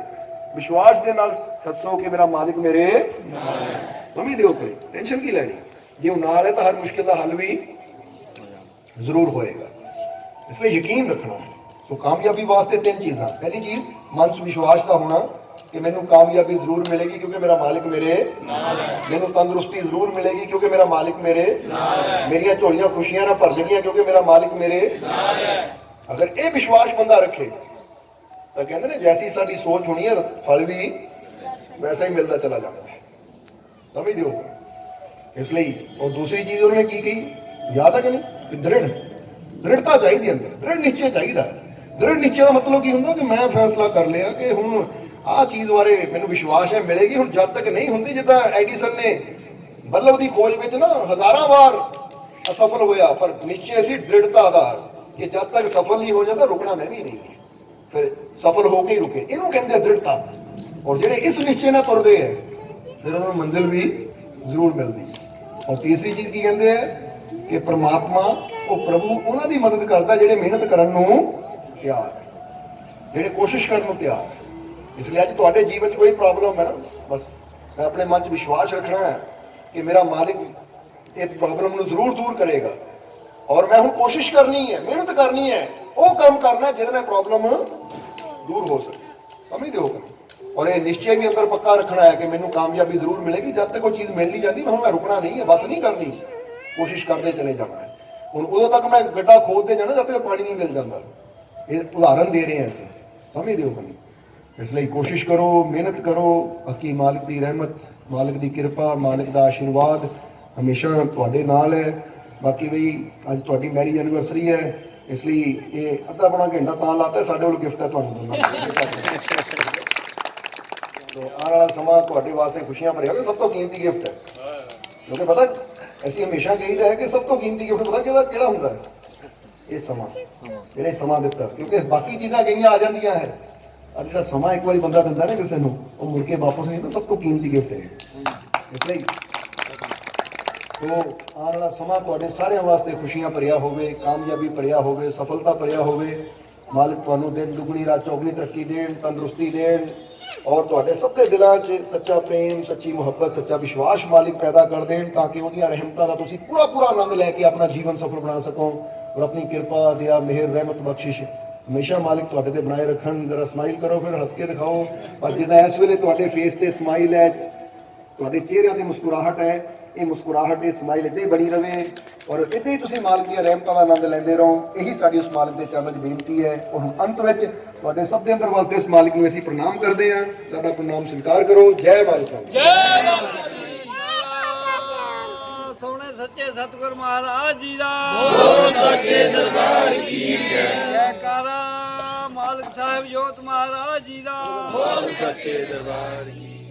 विश्वास के नाल हसो कि मेरा मालिक मेरे समझ दो, टेंशन की लैनी, जे नाल है तो हर मुश्किल का हल भी जरूर होएगा। इसलिए यकीन रखना है। सो कामयाबी वास्ते तीन चीज़ां, पहली चीज़ मन च विश्वास का होना कि मैनू कामयाबी जरूर मिलेगी क्योंकि मेरा मालिक मेरे नाल है, मैनू तंदुरुस्ती जरूर मिलेगी क्योंकि मेरा मालिक मेरे नाल है, मेरिया झोलियां खुशियां ना भरनगियां क्योंकि मेरा मालिक मेरे नाल है। अगर ये विश्वास बंदा रखे तो कहते ने जैसी साडी सोच होनी है फल भी वैसा ही मिलता चला जाता है, समझ दो। इसलिए और दूसरी चीज़ उन्होंने की कही, याद है कि नहीं, दृढ़ता चाहिए अंदर, दृढ़ निश्चय चाहिए। दृढ़ निश्चय का मतलब की होंगे कि मैं फैसला कर लिया कि हुण आ चीज़ बारे मैनू विश्वास है मिलेगी। हुण जब तक नहीं होंगी, जिदा एडिसन ने बल्ब की खोज में ना हज़ारां बार असफल होया, पर निश्चय सी दृढ़ता आधार कि जब तक सफल नहीं हो जाता रुकना मैं भी नहीं है, फिर सफल होके ही रुके, इनू कहते हैं दृढ़ता। और जेडे इस निश्चय ना तुरते हैं फिर उन्होंने मंजिल भी जरूर मिलती। और तीसरी चीज़ की कहते हैं कि परमात्मा वो प्रभु उन्होंने मदद करता जेडे मेहनत करन नूं तैयार, जेडे कोशिश करन नूं तैयार। इसलिए अज तुहाडे जीवन च कोई प्रॉब्लम है ना, बस मैं अपने मन च विश्वास रखना है कि मेरा मालिक इस प्रॉब्लम नूं जरूर दूर करेगा। और मैं हुण कोशिश करनी है, मेहनत करनी है, वो काम करना है जिहदे नाल प्रॉब्लम दूर हो सके, समझदे हो। और ये निश्चय भी अंदर पक्का रखना है कि मैनू कामयाबी जरूर मिलेगी, जब तक वो चीज़ मिल नहीं जाती मैं रुकना नहीं है, बस नहीं करनी, कोशिश करते चले जाना है। हुण उदों तक मैं गड्ढा खोदते जाना जब तक पानी नहीं मिल जाता। ये उदाहरण दे रहे हैं ऐसे, समझदे हो कि नहीं। इसलिए कोशिश करो, मेहनत करो, बाकी मालिक की रहमत, मालिक की कृपा, मालिक का आशीर्वाद हमेशा तुहाडे नाल है। बाकी बई अज तुहाडी मैरिज एनिवर्सरी है, इसलिए ये अद्धा पौना घंटा तां लाता साडे कोल गिफ्ट है तुहानूं दोनों। तो आने वाला समा तुहाडे वास्ते खुशियां भरिया होगा, सब तो कीमती गिफ्ट है। क्योंकि पता ऐसी हमेशा कहीदा है कि सब तो कीमती गिफ्ट पता किहड़ा हुंदा है, ये समा, जिहने समा दिता। क्योंकि बाकी चीज़ां गईयां आ जांदियां है, और जो समा एक बार बंदा दिंदा ना किसी नूं वो मुड़ के वापस नहीं, तो सब तो कीमती गिफ्ट है। इसलिए तो आने वाला समा तुहाडे सारिਆਂ वास्ते खुशियां भरिया होवे, कामयाबी भरिया होवे, सफलता भरिया होवे। मालिक तुहानूं दिन दुगनी रात चौगनी तरक्की देण, तंदुरुस्ती देण, और तुहाडे सबके दिलों च सच्चा प्रेम, सच्ची मुहब्बत, सच्चा विश्वास मालिक पैदा कर देण, ताकि उहदियां रहमतां दा तुसीं पूरा पूरा आनंद लैके अपना जीवन सफल बना सको। और अपनी कृपा दया मेहर रहमत बख्शिश हमेशा मालिक तुहाडे ते बनाए रखन। जरा स्माइल करो, फिर हंस के दिखाओ। और जिन्ना इस वेले तुहाडे फेस ते स्माइल है, तुहाडे चेहरिਆਂ ते मुस्कुराहट है, ये मुस्कुराहट, ये स्माइल इदां ही बनी रहे, और इदां ही तुसीं मालिक दी रहमतां दा आनंद लैंदे रहो। यही साडी उस मालिक दे चरणों 'च बेनती है। और अंत विच तुहाडे सब दे अंदर वास्ते इस मालिक नूं असीं प्रणाम करदे हां। साडा प्रणाम स्वीकार करो। जय मालिक दी। सोने सच्चे सतगुर महाराज जी दा सच्चे दरबार की जय। जयकारा मालिक साहब जोत महाराज जी दा सच्चे दरबार की